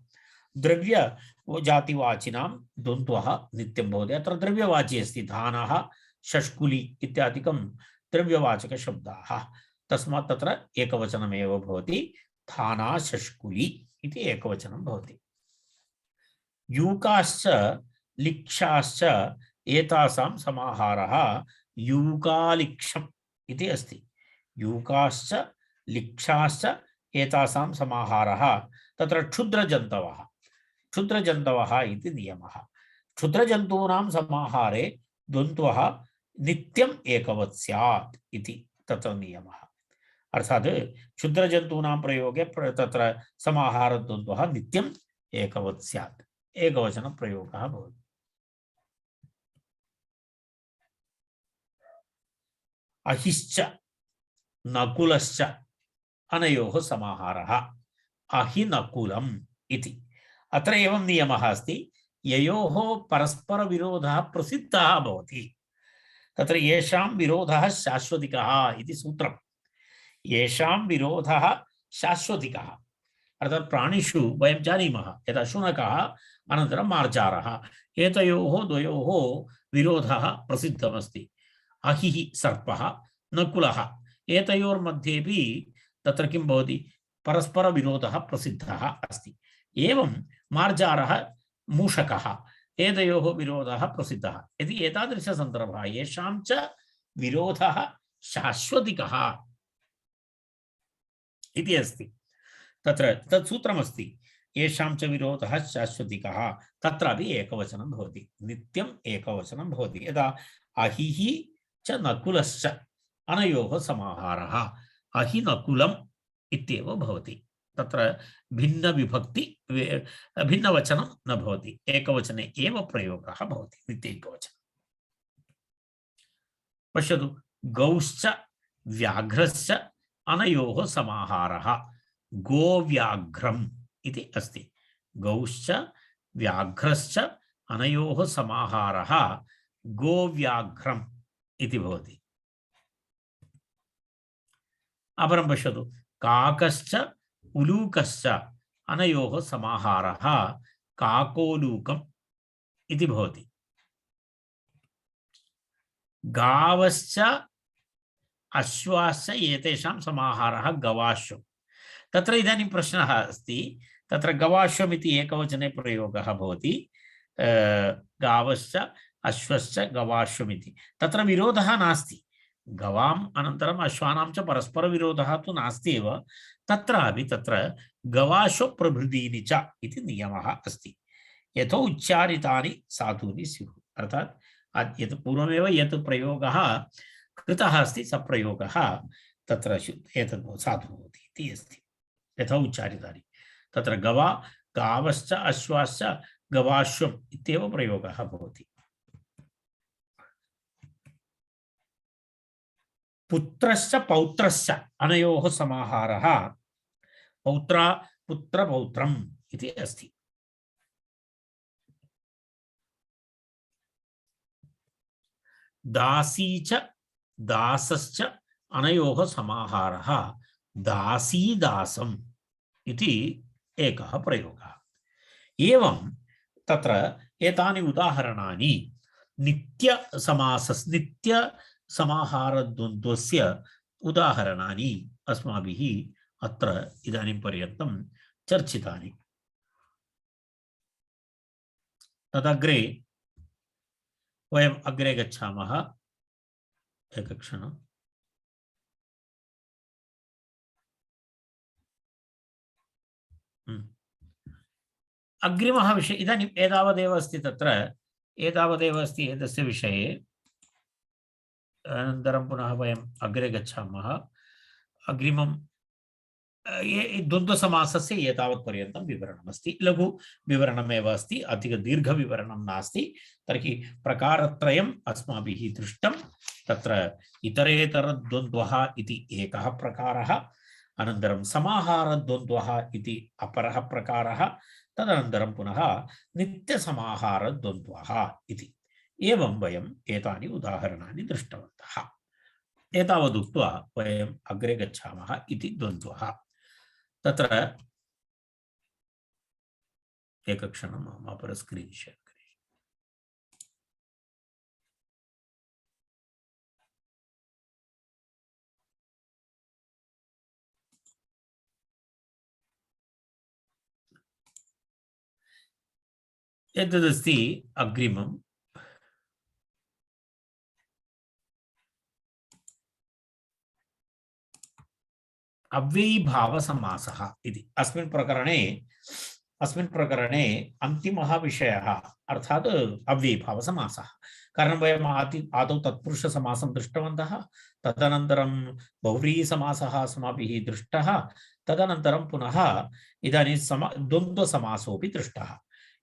द्रव्यजातिवाचिनां द्वन्द्वः नित्यं भवति अत्र द्रव्यवाची अस्ति धानः षष्कुली इत्यादिकं द्रव्यवाचकशब्दाः तस्मात् तत्र एकवचनमेव भवति धाना षष्कुली इति एकवचनं भवति यूकाश्च लिक्षाश्च एतासां समाहारः यूकालिक्षम् इति अस्ति यूकाश्च लिक्षाश्च एतासां समाहारः तत्र क्षुद्रजन्तवः इति नियमः क्षुद्रजन्तूनां समाहारे द्वन्द्वः नित्यम् एकवत् स्यात् इति तत्र नियमः अर्थात् क्षुद्रजन्तूनां प्रयोगे तत्र समाहारद्वन्द्वः नित्यम् एकवत् स्यात् एकवचनप्रयोगः भवति अहिश्च नकुलश्च अनयोः समाहारः अहिनकुलम् इति अत्र एवं नियमः अस्ति ययोः परस्परविरोधः प्रसिद्धः भवति तत्र येषां विरोधः शाश्वतिकः इति सूत्रम् येषां विरोधः शाश्वतिकः अर्थात् प्राणिषु वयं जानीमः यदा शुनकः अनन्तरं मार्जारः एतयोः द्वयोः विरोधः प्रसिद्धमस्ति अहिः सर्पः नकुलः एतयोर्मध्येपि तत्र किं भवति परस्परविरोधः प्रसिद्धः अस्ति एवं मार्जारः मूषकः एतयोः विरोधः प्रसिद्धः यदि एतादृशसन्दर्भः येषां च विरोधः शाश्वतिकः इति अस्ति तत्र तत् सूत्रमस्ति येषां च विरोधः शाश्वतिकः तत्रापि एकवचनं भवति नित्यम् एकवचनं भवति यदा अहिः च नकुलश्च अनयोः समाहारः अहिनकुलम् इत्येव भवति तत्र भिन्नविभक्ति भिन्नवचनं न भवति एकवचने एव प्रयोगः भवति नित्यैकवचनं पश्यतु गौश्च व्याघ्रश्च अनयोः समाहारः गोव्याघ्रम् इति अस्ति। गौश्च व्याघ्रश्च अनयोः समाहारः गोव्याघ्रम् इति भवति। अपरं पश्यतु, काकश्च उलूकश्च अनयोः समाहारः काकोलूकम् इति भवति। गावश्च अश्वाश्च एतेषां समाहारः गवाश्व। तत्र इदानीं प्रश्नः अस्ति, तत्र गवाश्वम् इति एकवचने प्रयोगः भवति। गावश्च अश्वश्च गवाश्वम् इति तत्र विरोधः नास्ति। गवाम् अनन्तरम् अश्वानां च परस्परविरोधः तु नास्ति एव। तत्रापि तत्र गवाश्व प्रभृतीनि च इति नियमः अस्ति। यतो उच्चारितानि साधूनि स्युः। अर्थात् यत् पूर्वमेव यत् प्रयोगः कृतः अस्ति स प्रयोगः तत्र एतद् साधु भवति इति अस्ति। यथा उच्चारितानि तत्र गवा गावश्च अश्वाश्च गवाश्वम् इत्येव प्रयोगः भवति। पुत्रश्च पौत्रश्च अनयोः समाहारः पौत्रा पुत्रपौत्रम् इति अस्ति। दासी च दासश्च अनयोः समाहारः दासीदासम् इति एकः प्रयोगः। एवं तत्र एतानि उदाहरणानि नित्यसमाहारद्वन्द्वस्य उदाहरणानि अस्माभिः अत्र इदानीं पर्यन्तं चर्चितानि। तदग्रे वयम् अग्रे गच्छामः। एकक्षणम्। अग्रिमः विषय इदानीम् एतावदेव अस्ति। तत्र एतावदेव अस्ति एतस्य विषये। अनन्तरं पुनः वयम् अग्रे गच्छामः। अग्रिमं द्वन्द्वसमासस्य एतावत्पर्यन्तं विवरणमस्ति। लघु विवरणमेव अस्ति, अधिकदीर्घविवरणं नास्ति। तर्हि प्रकारत्रयम् अस्माभिः दृष्टं। तत्र इतरेतरद्वन्द्वः इति एकः प्रकारः, अनन्तरं समाहारद्वन्द्वः इति अपरः प्रकारः, तदनन्तरं पुनः नित्यसमाहारद्वन्द्वः इति। एवं वयम् एतानि उदाहरणानि दृष्टवन्तः। एतावदुक्त्वा वयम् अग्रे गच्छामः इति द्वन्द्वः। तत्र एकक्षणम् अहम् अपर स्क्रीन् शेर् करोमि। एतदस्ति अग्रिमम्। अव्ययीभावसमासः इति। अस्मिन् प्रकरणे अन्तिमः विषयः अर्थात् अव्ययीभावसमासः। कारणं वयम् आदौ तत्पुरुषसमासं दृष्टवन्तः, तदनन्तरं बहुव्रीहिसमासः अस्माभिः दृष्टः, तदनन्तरं पुनः इदानीं द्वन्द्वसमासोऽपि दृष्टः।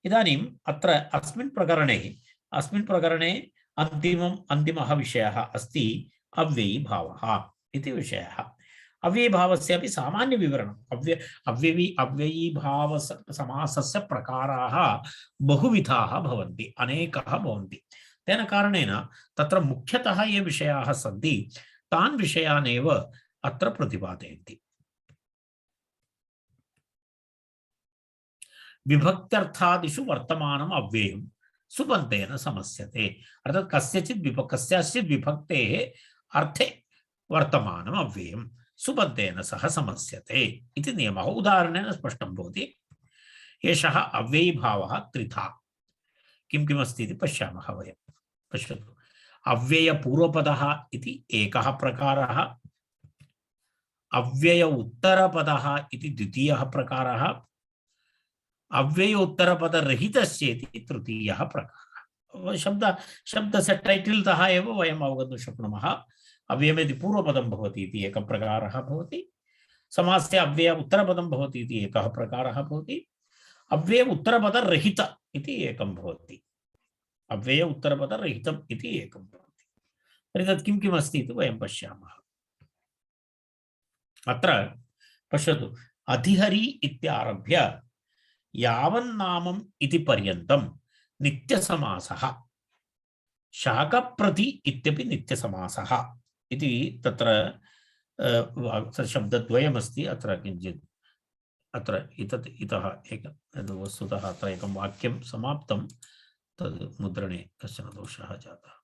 इदानीम् अत्र अस्मिन् प्रकरणे अन्तिमः विषयः अस्ति अव्ययीभावः इति विषयः। अव्ययीभावस्यापि सामान्यविवरणम्। अव्ययीभावसमासस्य प्रकाराः बहुविधाः भवन्ति, अनेकाः भवन्ति। तेन कारणेन तत्र मुख्यतः ये विषयाः सन्ति तान् विषयानेव अत्र प्रतिपादयन्ति। विभक्त्यर्थादिषु वर्तमानम् अव्ययं सुबन्तेन समस्यते। अर्थात् कस्याचित् विभक्तेः अर्थे वर्तमानम् अव्ययं सुबन्तेन सह समस्यते इति नियमः। उदाहरणेन स्पष्टं भवति। एषः अव्ययीभावः त्रिधा। किं किमस्ति इति पश्यामः वयं। पश्यतु, अव्ययपूर्वपदः इति एकः प्रकारः, अव्यय उत्तरपदः इति द्वितीयः प्रकारः, अव्यय उत्तरपदरहितस्येति तृतीयः प्रकारः। शब्दस्य टैटिल्तः एव वयम् अवगन्तुं शक्नुमः। अव्ययमिति पूर्वपदं भवति इति एकः प्रकारः भवति। समासे अव्यय उत्तरपदं भवति इति एकः प्रकारः भवति। अव्यय उत्तरपदरहित इति एकं भवति। अव्यय उत्तरपदरहितम् इति एकं भवति। तर्हि तत् किं किम् अस्ति इति वयं पश्यामः। अत्र पश्यतु, अधिहरि इत्यारभ्य यावन्नामम् इति पर्यन्तं नित्यसमासः, शाकप्रति इत्यपि नित्यसमासः इति तत्र शब्दद्वयमस्ति। अत्र किञ्चित् अत्र इतः वस्तुतः अत्र एकं वाक्यं समाप्तं, तद् मुद्रणे कश्चन दोषः जातः।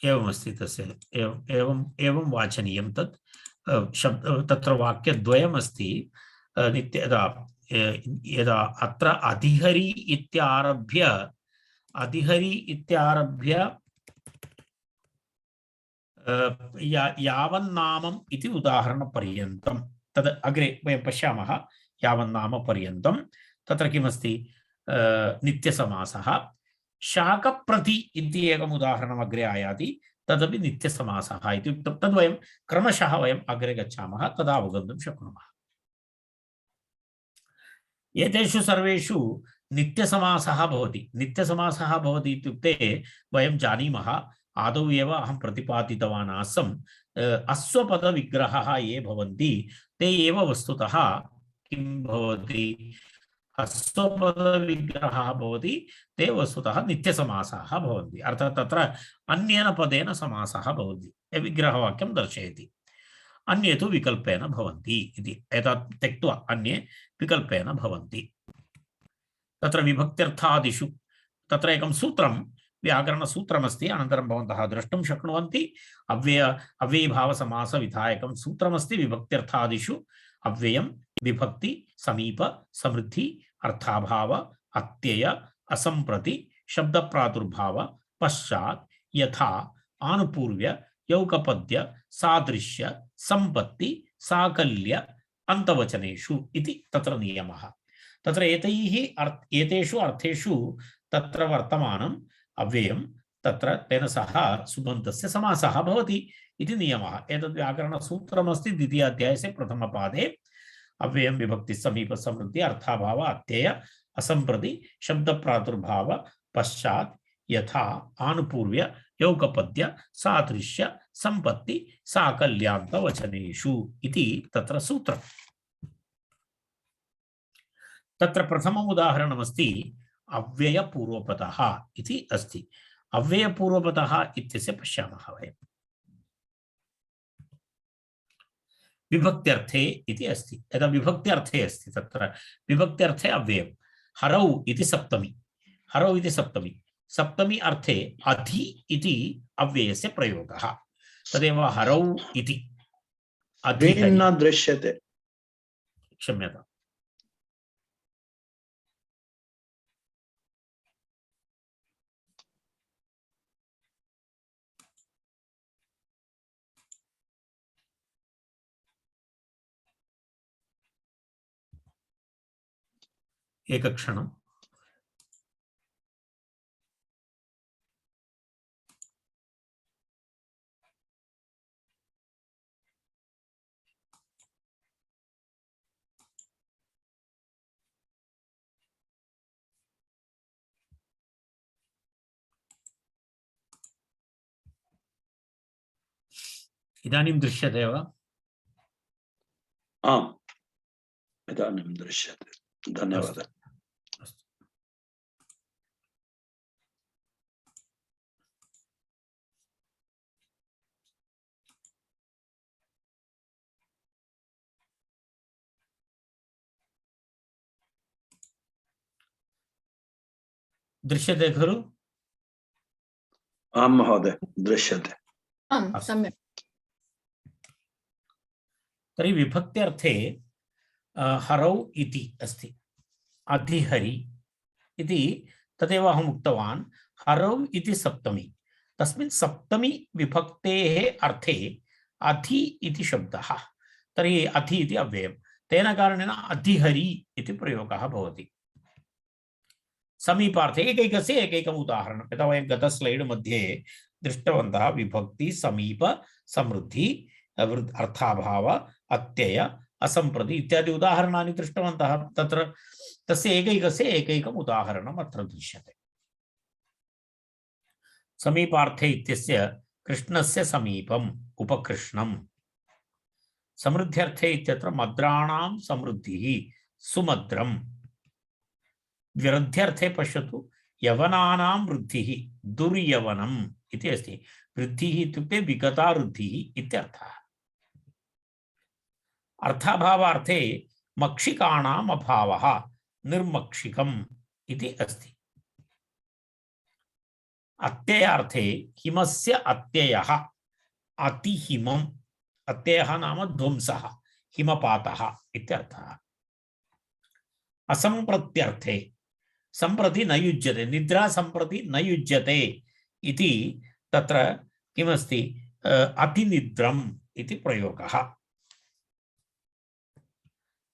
एवमस्ति तस्य एवं वाचनीयं तत् शब्द तत्र वाक्यद्वयमस्ति। यदा यदा अत्र अधिहरि इत्यारभ्य यावन्नामम् इति उदाहरणपर्यन्तं तद् अग्रे वयं पश्यामः। यावन्नामपर्यन्तं तत्र किमस्ति नित्यसमासः। शाकप्रति इति एकम् उदाहरणम् अग्रे आयाति, तदपि नित्यसमासः इति उक्तं। तद्वयं क्रमशः वयम् अग्रे गच्छामः तदा अवगन्तुं शक्नुमः। एतेषु सर्वेषु नित्यसमासः भवति। नित्यसमासः भवति इत्युक्ते वयं जानीमः, आदौ एव अहं प्रतिपादितवान् आसम्, अश्वपदविग्रहः ये भवन्ति ते एव वस्तुतः किं भवति, अश्वपदविग्रहः भवति, ते वस्तुतः नित्यसमासाः भवन्ति। अर्थात् तत्र अन्येन पदेन समासः भवति, विग्रहवाक्यं दर्शयति। अन्ये तु विकल्पेन भवन्ति इति। एतत् त्यक्त्वा अन्ये विकल्पेन भवन्ति। तत्र विभक्त्यर्थादिषु तत्र एकं सूत्रं, व्याकरणसूत्रमस्ति, अनन्तरं भवन्तः द्रष्टुं शक्नुवन्ति। अव्ययीभावसमासविधायकं सूत्रमस्ति विभक्त्यर्थादिषु। अव्ययं, विभक्ति, समीप, समृद्धि, अर्थाभाव, अत्यय, असंप्रति, शब्दप्रादुर्भाव, पश्चात्, यथा, आनुपूर्व्य, यौकपद्य, सादृश्य, संपत्ति, साकल्य, अंतवचनेषु इति तत्र नियमः। तत्र एतेषु अर्थेषु तत्र वर्तमानम् अव्ययं, तत्र तेन सह सुबन्तस्य समासः भवति इति नियमः। एतद् व्याकरणसूत्रमस्ति द्वितीयाध्यायस्य प्रथमपादे। अव्ययं, विभक्ति, समीप, समृद्धि, अर्थाभाव, अत्यय, असंप्रति, शब्दप्रादुर्भाव, पश्चात्, यथा, आनुपूर्व्य, यौकपद्य, सादृश्य, संपत्ति, साकल्यान्तवचनेषु इति तत्र सूत्रम्। तत्र प्रथमम् उदाहरणमस्ति अव्ययपूर्वपदः इति अस्ति। अव्ययपूर्वपदः इत्यस्य पश्यामः वयम्। विभक्त्यर्थे इति अस्ति। यदा विभक्त्यर्थे अस्ति, तत्र विभक्त्यर्थे अव्ययम्। हरौ इति सप्तमी, हरौ इति सप्तमी, सप्तमी अर्थे अधि इति अव्ययस्य प्रयोगः। तदेव हरौ इति न दृश्यते, क्षम्यताम्। एकक्षणम्। इदानीं दृश्यते वा? आम्, इदानीं दृश्यते। धन्यवादः। दृश्यते खलु? आं महोदय, दृश्यते। आम्, सम्यक्। तर्हि विभक्त्यर्थे हरौ इति अस्ति, अधिहरि इति। तदेव अहम् उक्तवान्, हरौ इति सप्तमी। तस्मिन् सप्तमी विभक्तेः अर्थे अधि इति शब्दः। तर्हि अधि इति अव्ययं, तेन कारणेन अधिहरि इति प्रयोगः भवति। समीपार्थे एकैकस्य एकैकम् उदाहरणं। यथा वयं गत स्लैड् मध्ये दृष्टवन्तः, विभक्ति, समीप, समृद्धि अर्थाभाव अत्यय असंप्रति इत्यादि उदाहरणानि दृष्टवन्तः। तत्र तस्य एकैकस्य एकैकम् उदाहरणम् अत्र दृश्यते। समीपार्थे इत्यस्य कृष्णस्य समीपम् उपकृष्णम्। समृद्ध्यर्थे इत्यत्र मद्राणां समृद्धिः सुमद्रम्। वृद्ध्यर्थे पश्यतु यवनानां वृद्धिः दुर्यवनम् इति अस्ति। वृद्धिः इत्युक्ते विगता वृद्धिः इत्यर्थः। अर्थाभावार्थे मक्षिकाणाम् अभावः निर्मक्षिकम् इति अस्ति। अत्ययार्थे हिमस्य अत्ययः अतिहिमम्। अत्ययः नाम ध्वंसः हिमपातः इत्यर्थः। असंप्रत्यर्थे संप्रति न युज्यते निद्रा संप्रति न युज्यते इति तत्र किमस्ति अतिनिद्रम् इति प्रयोगः।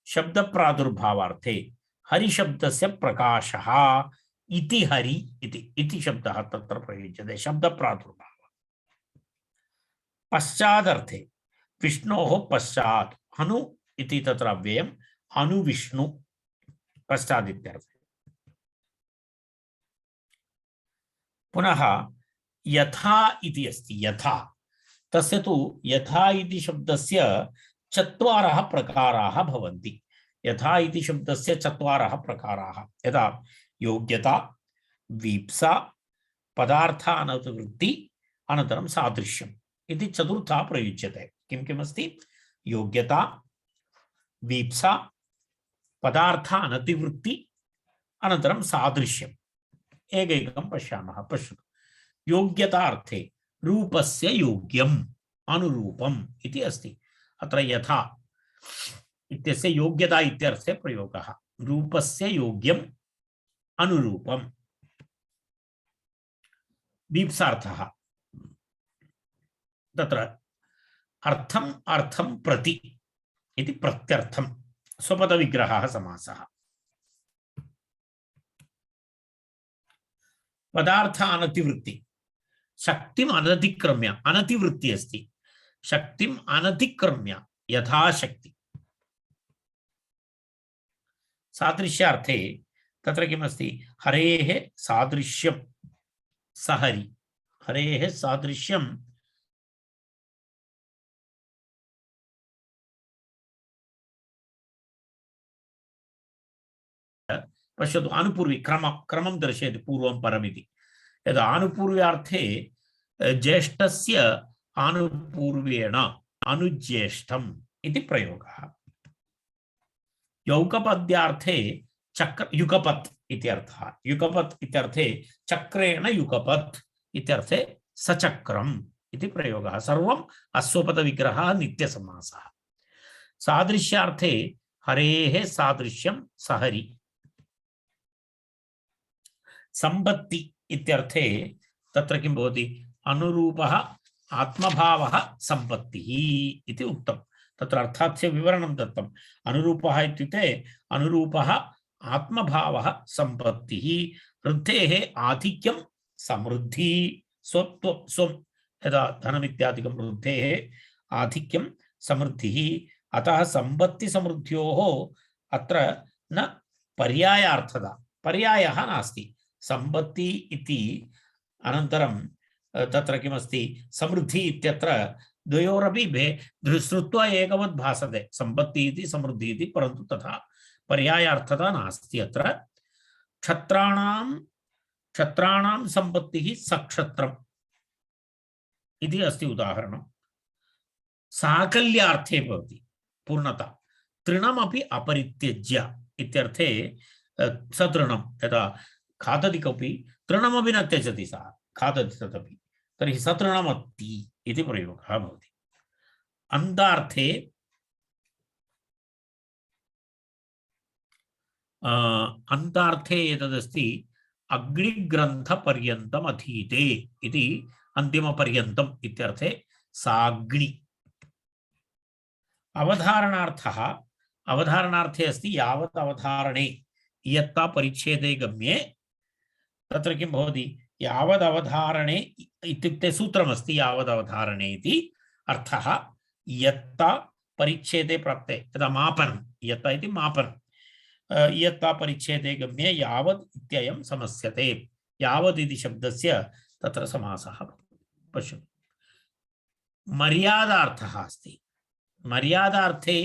शब्द प्रादुर्भावार्थे हरिशब्दस्य प्रकाशः इति हरि इति शब्दः तत्र प्रयुज्यते। शब्द प्रादुर्भाव। पश्चादर्थे विष्णोः पश्चात् अनु इति तत्र अव्ययम् अनुविष्णु पश्चादित्यर्थे। पुनः यथा इति अस्ति। यथा तस्य तु यथा इति शब्दस्य चत्वारः प्रकाराः भवन्ति। यथा इति शब्दस्य चत्वारः प्रकाराः यथा योग्यता वीप्सा पदार्थानतिवृत्ति अनन्तरं सादृश्यम् इति चतुर्था प्रयुज्यते। किं किमस्ति? योग्यता वीप्सा पदार्थानतिवृत्ति अनन्तरं सादृश्यम्। एकैकं पश्यामः। पश्यतु। योग्यतार्थे रूपस्य योग्यम् अनुरूपम् इति अस्ति। अत्र यथा इत्यस्य योग्यता इत्यर्थे प्रयोगः। रूपस्य योग्यम् अनुरूपम्। वीप्सार्थः तत्र अर्थम् अर्थं प्रति इति प्रत्यर्थं स्वपदविग्रहः समासः। पदार्थ अनतिवृत्ति शक्तिम् अनतिक्रम्य अनतिवृत्ति अस्ति। शक्तिम् अनतिक्रम्य यथाशक्ति। सादृश्यार्थे तत्र किमस्ति? हरेः सादृश्यं सहरि। हरेः सादृश्यं पश्यतु। अनुपूर्वी क्रमं दर्शयति पूर्वं परमिति। यदा अनुपूर्व्यार्थे ज्येष्ठस्य आनुपूर्वेण अनुज्येष्ठम् इति प्रयोगः। यौकपद्यार्थे चक्र युगपत् इत्यर्थः। युगपत् इत्यर्थे चक्रेण युगपत् इत्यर्थे सचक्रम् इति प्रयोगः। सर्वम् अश्वपदविग्रहः नित्यसमासः। सादृश्यार्थे हरेः सादृश्यं सहरि। संपत्ति इत्यर्थे तत्र किं भवति? अनुरूपः आत्मभावः संपत्तिः इति उक्तं। तत्र अर्थास्य विवरणं दत्तम्। अनुरूपः इत्युक्ते अनुरूपः आत्मभावः संपत्तिः। वृद्धेः आधिक्यं समृद्धि। स्वं यदा धनमित्यादिकं वृद्धेः आधिक्यं समृद्धिः। अतः संपत्ति समृद्ध्योः अत्र न पर्यायार्थता। पर्यायः नास्ति। संपत्ति इति अनन्तरं तत्र किमस्ति? समृद्धि इत्यत्र द्वयोरपि श्रुत्वा एकवत् भासते। संपत्ति इति समृद्धि इति, परन्तु तथा पर्यायार्थता नास्ति। अत्र क्षत्राणां संपत्तिः सक्षत्रम् इति अस्ति उदाहरणं। साकल्यार्थे भवति पूर्णता। तृणमपि अपरित्यज्य इत्यर्थे सतृणं यदा खादति कोऽपि तृणमपि न त्यजति सः, खादति तदपि, तर्हि सतृणमत्ति इति प्रयोगः भवति। अन्तार्थे अन्तार्थे एतदस्ति अग्निग्रन्थपर्यन्तम् अधीते इति। अन्तिमपर्यन्तम् इत्यर्थे साग्नि। अवधारणार्थः अवधारणार्थे अस्ति यावत् अवधारणे इयत्ता परिच्छेदे गम्ये। तत्र किं भवति? यावदवधारणे इत्युक्ते सूत्रमस्ति यावदवधारणे इति अर्थः। यत्ता परिच्छेदे प्राप्ते यदा मापनं यत्ता इति मापनं यत्ता परिच्छेदे गम्ये यावत् इत्ययं समस्यते यावत् इति शब्दस्य तत्र समासः पश्यतु मर्यादार्थः अस्ति मर्यादार्थे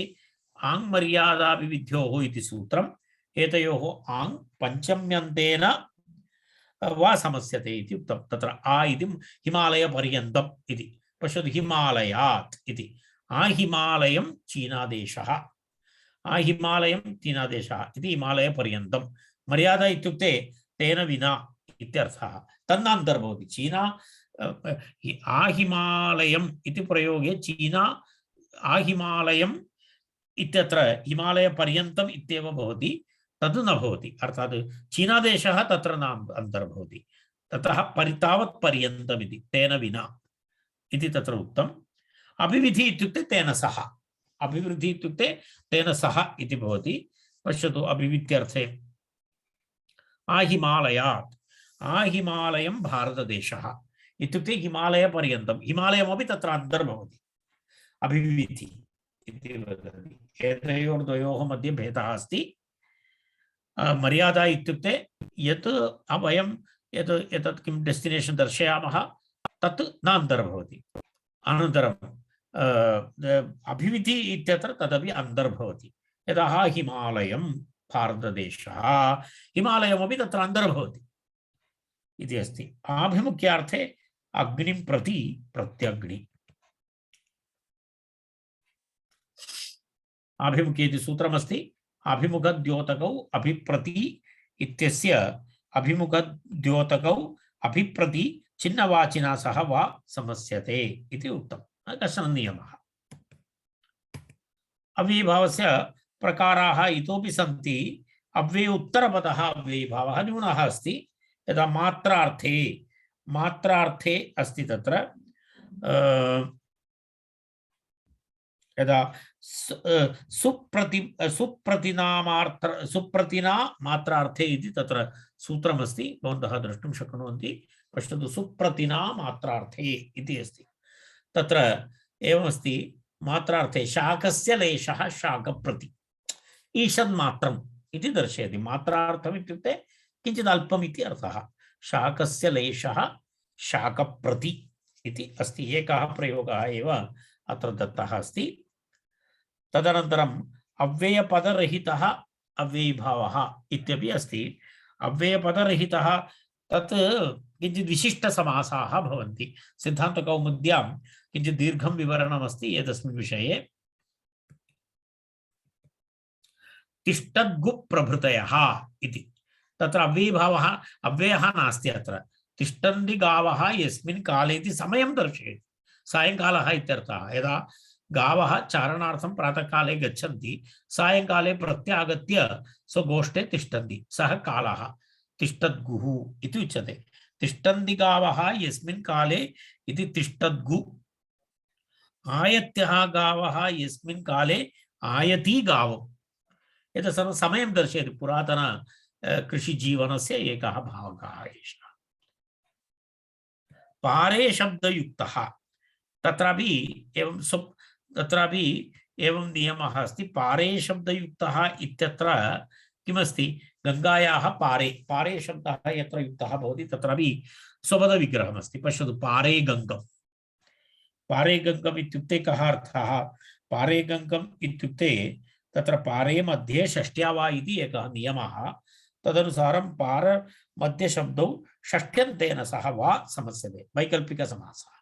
आङ् मर्यादा विविध्योः इति सूत्रम् एतयोः आङ् पञ्चम्यन्तेन वा समस्यते इति उक्तं तत्र आ इति हिमालयपर्यन्तम् इति पश्यतु हिमालयात् इति आहिमालयं चीनादेशः आहिमालयं चीनादेशः इति हिमालयपर्यन्तं मर्यादा इत्युक्ते तेन विना इत्यर्थः तन्नान्तर्भवति चीना आहिमालयम् इति प्रयोगे चीना आहिमालयम् इत्यत्र हिमालयपर्यन्तम् इत्येव भवति तद् न भवति अर्थात् चीनादेशः तत्र न अन्तर्भवति ततः तावत् पर्यन्तमिति तेन विना इति तत्र उक्तम् अभिविधि इत्युक्ते तेन सह अभिवृद्धि इत्युक्ते तेन सह इति भवति पश्यतु अभिविध्यर्थे आहिमालयात् आहिमालयं भारतदेशः इत्युक्ते हिमालयपर्यन्तं हिमालयमपि तत्र अन्तर्भवति अभिविधि इति वदति एतयोर्द्वयोः मध्ये भेदः अस्ति मर्यादा इत्युक्ते यत् वयं यत् एतत् किं डेस्टिनेशन् दर्शयामः तत् न अन्तर्भवति अनन्तरम् अभिविधि इत्यत्र तदपि अन्तर्भवति यतः हिमालयं भारतदेशः हिमालयमपि तत्र अन्तर्भवति इति अस्ति आभिमुख्यार्थे अग्निं प्रति प्रत्यग्नि आभिमुखे इति सूत्रमस्ति अभिमुखद्योतकौ अभिप्रति इत्यस्य अभिमुखद्योतकौ अभिप्रति छिन्नवाचिना सह वा समस्यते इति उक्तम् कश्चन नियमः अव्ययीभावस्य प्रकाराः इतोपि सन्ति अव्यय उत्तरपदः अव्ययीभावः न्यूनः अस्ति यदा मात्रार्थे अस्ति तत्र यदा सुप्रतिना मात्रार्थे इति तत्र सूत्रमस्ति भवन्तः द्रष्टुं शक्नुवन्ति पश्यतु सुप्रतिना मात्रार्थे इति अस्ति तत्र एवमस्ति मात्रार्थे शाकस्य लेशः शाकप्रति ईषन्मात्रम् इति दर्शयति मात्रार्थम् इत्युक्ते किञ्चित् अल्पम् इति अर्थः शाकस्य लेशः शाकप्रति इति अस्ति एकः प्रयोगः एव अत्र दत्तः अस्ति तदनन्तरम् अव्ययपदरहितः अव्ययीभावः इत्यपि अस्ति अव्ययपदरहितः तत् किञ्चित् विशिष्टसमासाः भवन्ति सिद्धान्तकौमुद्यां किञ्चित् दीर्घं विवरणमस्ति एतस्मिन् विषये तिष्ठद्गु प्रभृतयः इति तत्र अव्ययीभावः अव्ययः नास्ति अत्र तिष्ठन्ति गावः यस्मिन् काले इति समयं दर्शयति सायङ्कालः इत्यर्थः यदा गावः चारणार्थं प्रातःकाले गच्छन्ति सायङ्काले प्रत्यागत्य स्वगोष्ठे तिष्ठन्ति सः कालः तिष्ठद्गुः इति उच्यते तिष्ठन्ति गावः यस्मिन् काले इति तिष्ठद्गु आयत्यः गावः यस्मिन् काले आयती गावो एतत् सर्वं समयं दर्शयति पुरातन कृषिजीवनस्य एकः भागः एषः पारे शब्दयुक्तः तत्रापि एवं नियमः अस्ति पारे शब्दयुक्तः इत्यत्र किमस्ति गङ्गायाः पारे पारे शब्दः यत्र युक्तः भवति तत्रापि स्वपदविग्रहमस्ति पश्यतु पारे गङ्गम् इत्युक्ते कः अर्थः पारे गङ्गम् इत्युक्ते तत्र पारे मध्ये षष्ट्या वा इति एकः नियमः तदनुसारं पार मध्ये शब्दौ षष्ट्यन्तेन सह वा समस्यते वैकल्पिकसमासः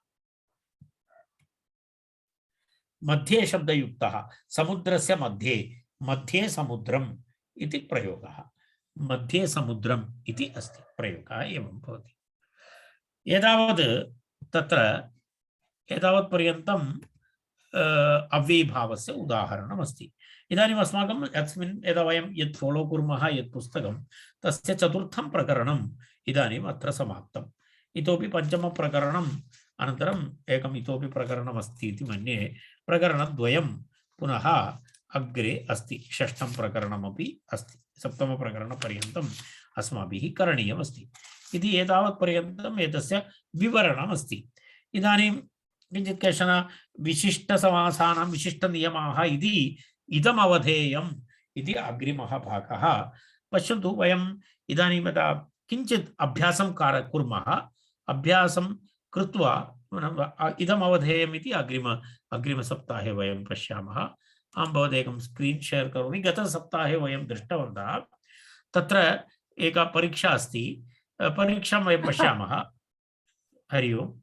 मध्ये शब्दयुक्तः समुद्रस्य मध्ये समुद्रम् इति प्रयोगः मध्ये समुद्रम् इति अस्ति प्रयोगः एवं भवति एतावत् पर्यन्तम् अव्ययीभावस्य उदाहरणमस्ति इदानीम् अस्माकं यस्मिन् यदा वयं यत् फॉलो कुर्मः यत् पुस्तकं तस्य चतुर्थं प्रकरणम् इदानीम् अत्र समाप्तम् इतोपि पञ्चमप्रकरणम् अनन्तरम् एकम् इतोपि प्रकरणमस्ति इति मन्ये प्रकरणद्वयं पुनः अग्रे अस्ति षष्ठं प्रकरणमपि अस्ति सप्तमप्रकरणपर्यन्तम् अस्माभिः करणीयमस्ति इति एतावत् पर्यन्तम् एतस्य विवरणमस्ति इदानीं किञ्चित् केचन विशिष्टसमासानां विशिष्टनियमाः इति इदम् अवधेयम् इति अग्रिमः भागः। पश्यन्तु, वयम् इदानीं यदा किञ्चित् अभ्यासं कुर्मः, अभ्यासं कृत्वा इदम् अवधेयम् इति अग्रिमसप्ताहे वयं पश्यामः। अहं भवदेकं स्क्रीन् शेर् करोमि। गतसप्ताहे वयं दृष्टवन्तः, तत्र एका परीक्षा अस्ति, परीक्षां वयं पश्यामः। हरि ओम्।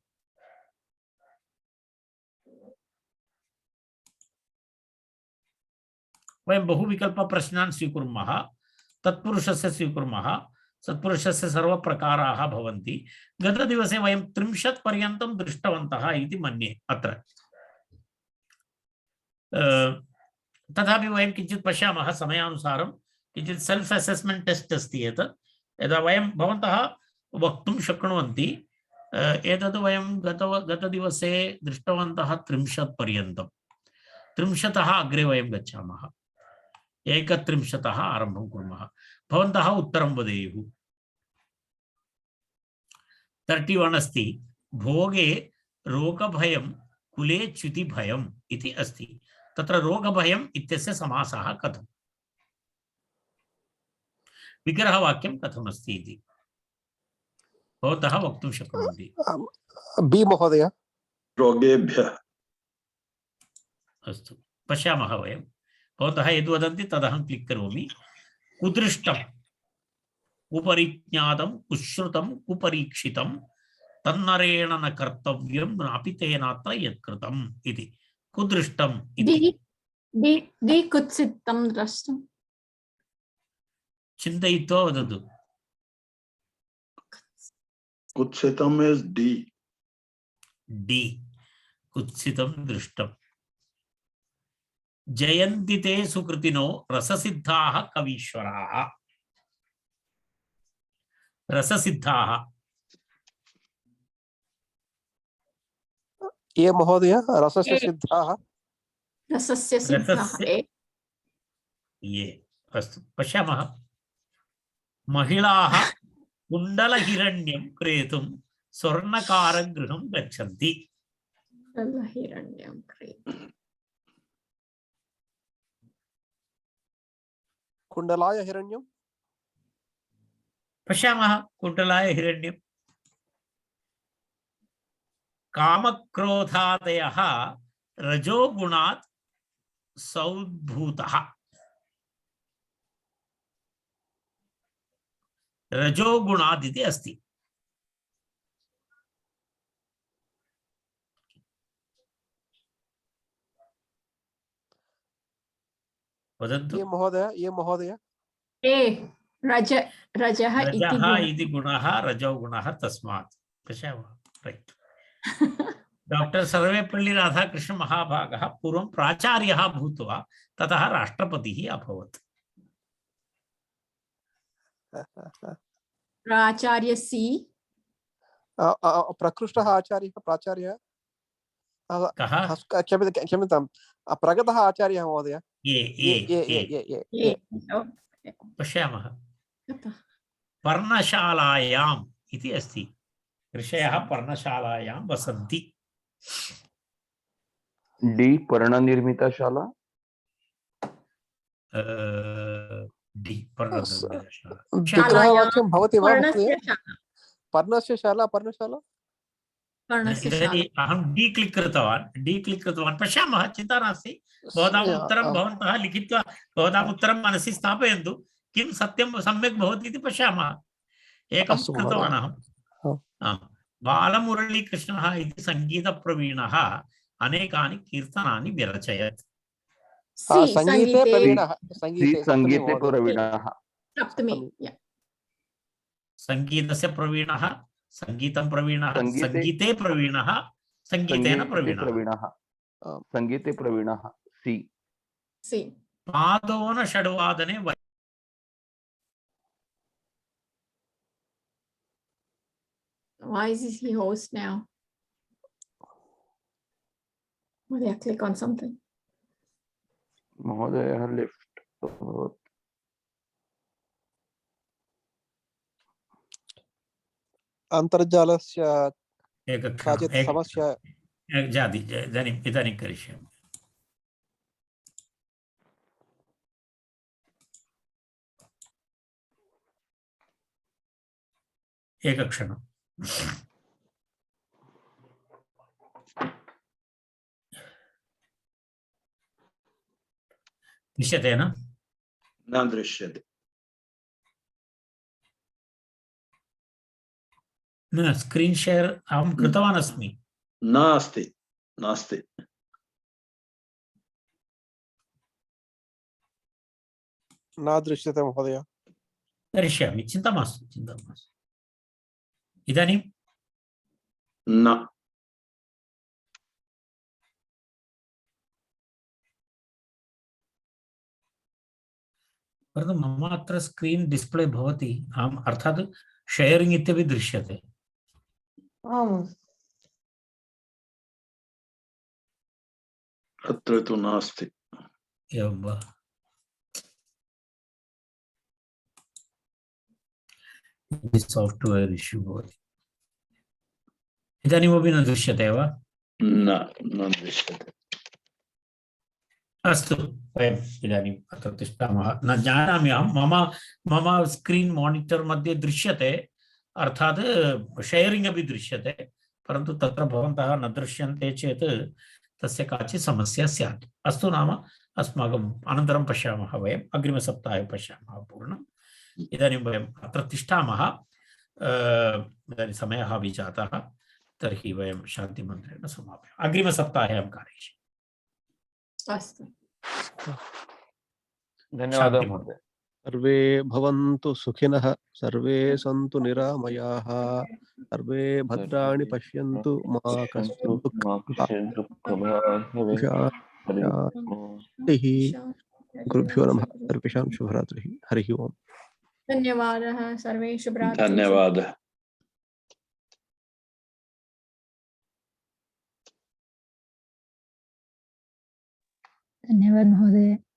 वयं बहुविकल्पप्रश्नान् स्वीकुर्मः, तत्पुरुषस्य स्वीकुर्मः, सत्पुरुषस्य सर्वप्रकाराः भवन्ति। गतदिवसे वयं 30 पर्यन्तं दृष्टवन्तः इति मन्ये। अत्र तथापि वयं किञ्चित् पश्यामः समयानुसारं। किञ्चित् सेल्फ् असेस्मेण्ट् टेस्ट् अस्ति एतत्। यदा वयं भवन्तः वक्तुं शक्नुवन्ति, एतद् वयं गतदिवसे दृष्टवन्तः 30 पर्यन्तं। 30तः अग्रे वयं गच्छामः। 31तः आरम्भं कुर्मः। भवन्तः उत्तरं वदेयुः। 31 अस्ति, भोगे रोगभयं कुले च्युतिभयम् इति अस्ति। तत्र रोगभयम् इत्यस्य समासः कथम्? विग्रहवाक्यं कथमस्ति इति भवन्तः वक्तुं शक्नुवन्ति। बी महोदय। रोगेभ्यः। अस्तु, पश्यामः वयं। भवन्तः यद् वदन्ति तदहं क्लिक् करोमि। कुदृष्टम्, कुपरिज्ञातं, कुश्रुतं, कुपरीक्षितं, तन्नरेण न कर्तव्यं नापि तेनात्र यत्कृतम् इति। कुदृष्टम् इति कुत्सितं द्रष्टुं चिन्तयित्वा वदतु। कुत्सितम् इस् डी। डी, कुत्सितं दृष्टम्। जयन्ति ते सुकृतिनो रससिद्धाः कवीश्वराः। रससिद्धाः ये महोदय, रसस्य सिद्धाः। रसस्य सिद्धाः ये। अस्तु, पश्यामः। महिलाः कुण्डलहिरण्यं क्रेतुं स्वर्णकारगृहं गच्छन्ति। कुण्डलहिरण्यं क्रेतुं। कुण्डलाय हिरण्यं। पश्यामः। कुण्डलाय हिरण्यं। कामक्रोधादयः रजोगुणात् सौद्भूतः। रजोगुणात् इति अस्ति। वदन्तु। ये महोदय, ये महोदय। रजः इति गुणः, रजोगुणः, तस्मात्। पश्यामः। रैट्। डॉक्टर सर्वेपल्ली राधाकृष्ण महाभागः पूर्वं प्राचार्यः भूत्वा ततः राष्ट्रपतिः अभवत्। प्राचार्य सी प्रकृष्टः आचार्यः, प्राचार्यः कः? क्षम्यतां, प्रगतः आचार्यः महोदय। पश्यामः। पर्णशालायाम् इति अस्ति। ऋषयः पर्णशालायां वसन्ति। डी, पर्णनिर्मिता शाला। डी, पर्णनिर्मिता शाला। विग्रहवाक्यं भवति वा महोदय? पर्णस्य शाला, पर्णशाला। अहं डी क्लिक् कृतवान्। पश्यामः, चिन्ता नास्ति। भवताम् उत्तरं भवन्तः लिखित्वा भवताम् उत्तरं मनसि स्थापयन्तु। किं सत्यं सम्यक् भवति इति पश्यामः। एकं कृतवान् अहं। बालमुरलीकृष्णः इति सङ्गीतप्रवीणः अनेकानि कीर्तनानि व्यरचयत्। संगीते प्रवीणः। संगीते प्रवीणः। संगीतस्य प्रवीणः, संगीतं प्रवीणः, संगीते प्रवीणः, संगीतेन प्रवीणः। संगीते प्रवीणः। सी। पादोन षड्वादने Why is he host now? Mother, click on something. महोदय लेफ्ट। अन्तर्जालस्य काचित् समस्या जाति इदानीं करिष्यामि। एकक्षणम्। दृश्यते न? न दृश्यते। न स्क्रीन् शेर् अहं कृतवान् अस्मि। नास्ति नास्ति। न दृश्यते महोदय। करिष्यामि, चिन्ता मास्तु। इदानीं न। परन्तु मम अत्र स्क्रीन् डिस्प्ले भवति, अहम् अर्थात् शेरिङ्ग् इत्यपि दृश्यते। अत्र तु नास्ति। एवं वा? साफ्ट्वेर् इश्यू भवति। इदानीमपि न दृश्यते वा? न दृश्यते। अस्तु, वयम् इदानीम् अत्र तिष्ठामः। न जानामि अहं, मम स्क्रीन् मानिटर् मध्ये दृश्यते, अर्थात् शेरिङ्ग् अपि दृश्यते, परन्तु तत्र भवन्तः न दृश्यन्ते चेत् तस्य काचित् समस्या स्यात्। अस्तु, नाम अस्माकम् अनन्तरं पश्यामः, वयम् अग्रिमसप्ताहे पश्यामः पूर्णम्। इदानीं वयम् अत्र तिष्ठामः। इदानीं समयः अपि जातः, तर्हि वयं शान्तिमन्त्रेण समापयामः। अग्रिमसप्ताहे अहं कारयिष्यामि। अस्तु, धन्यवादः महोदय। सर्वे भवन्तु सुखिनः, सर्वे सन्तु निरामयाः, सर्वे भद्राणि पश्यन्तु, मा कश्चित् दुःखभाग्भवेत्। गुरुभ्यो नमः। सर्वेषां शुभरात्रिः। हरिः ओम्। धन्यवादः सर्वे, शुभरात्रिः। धन्यवादः। धन्यवाद महोदय।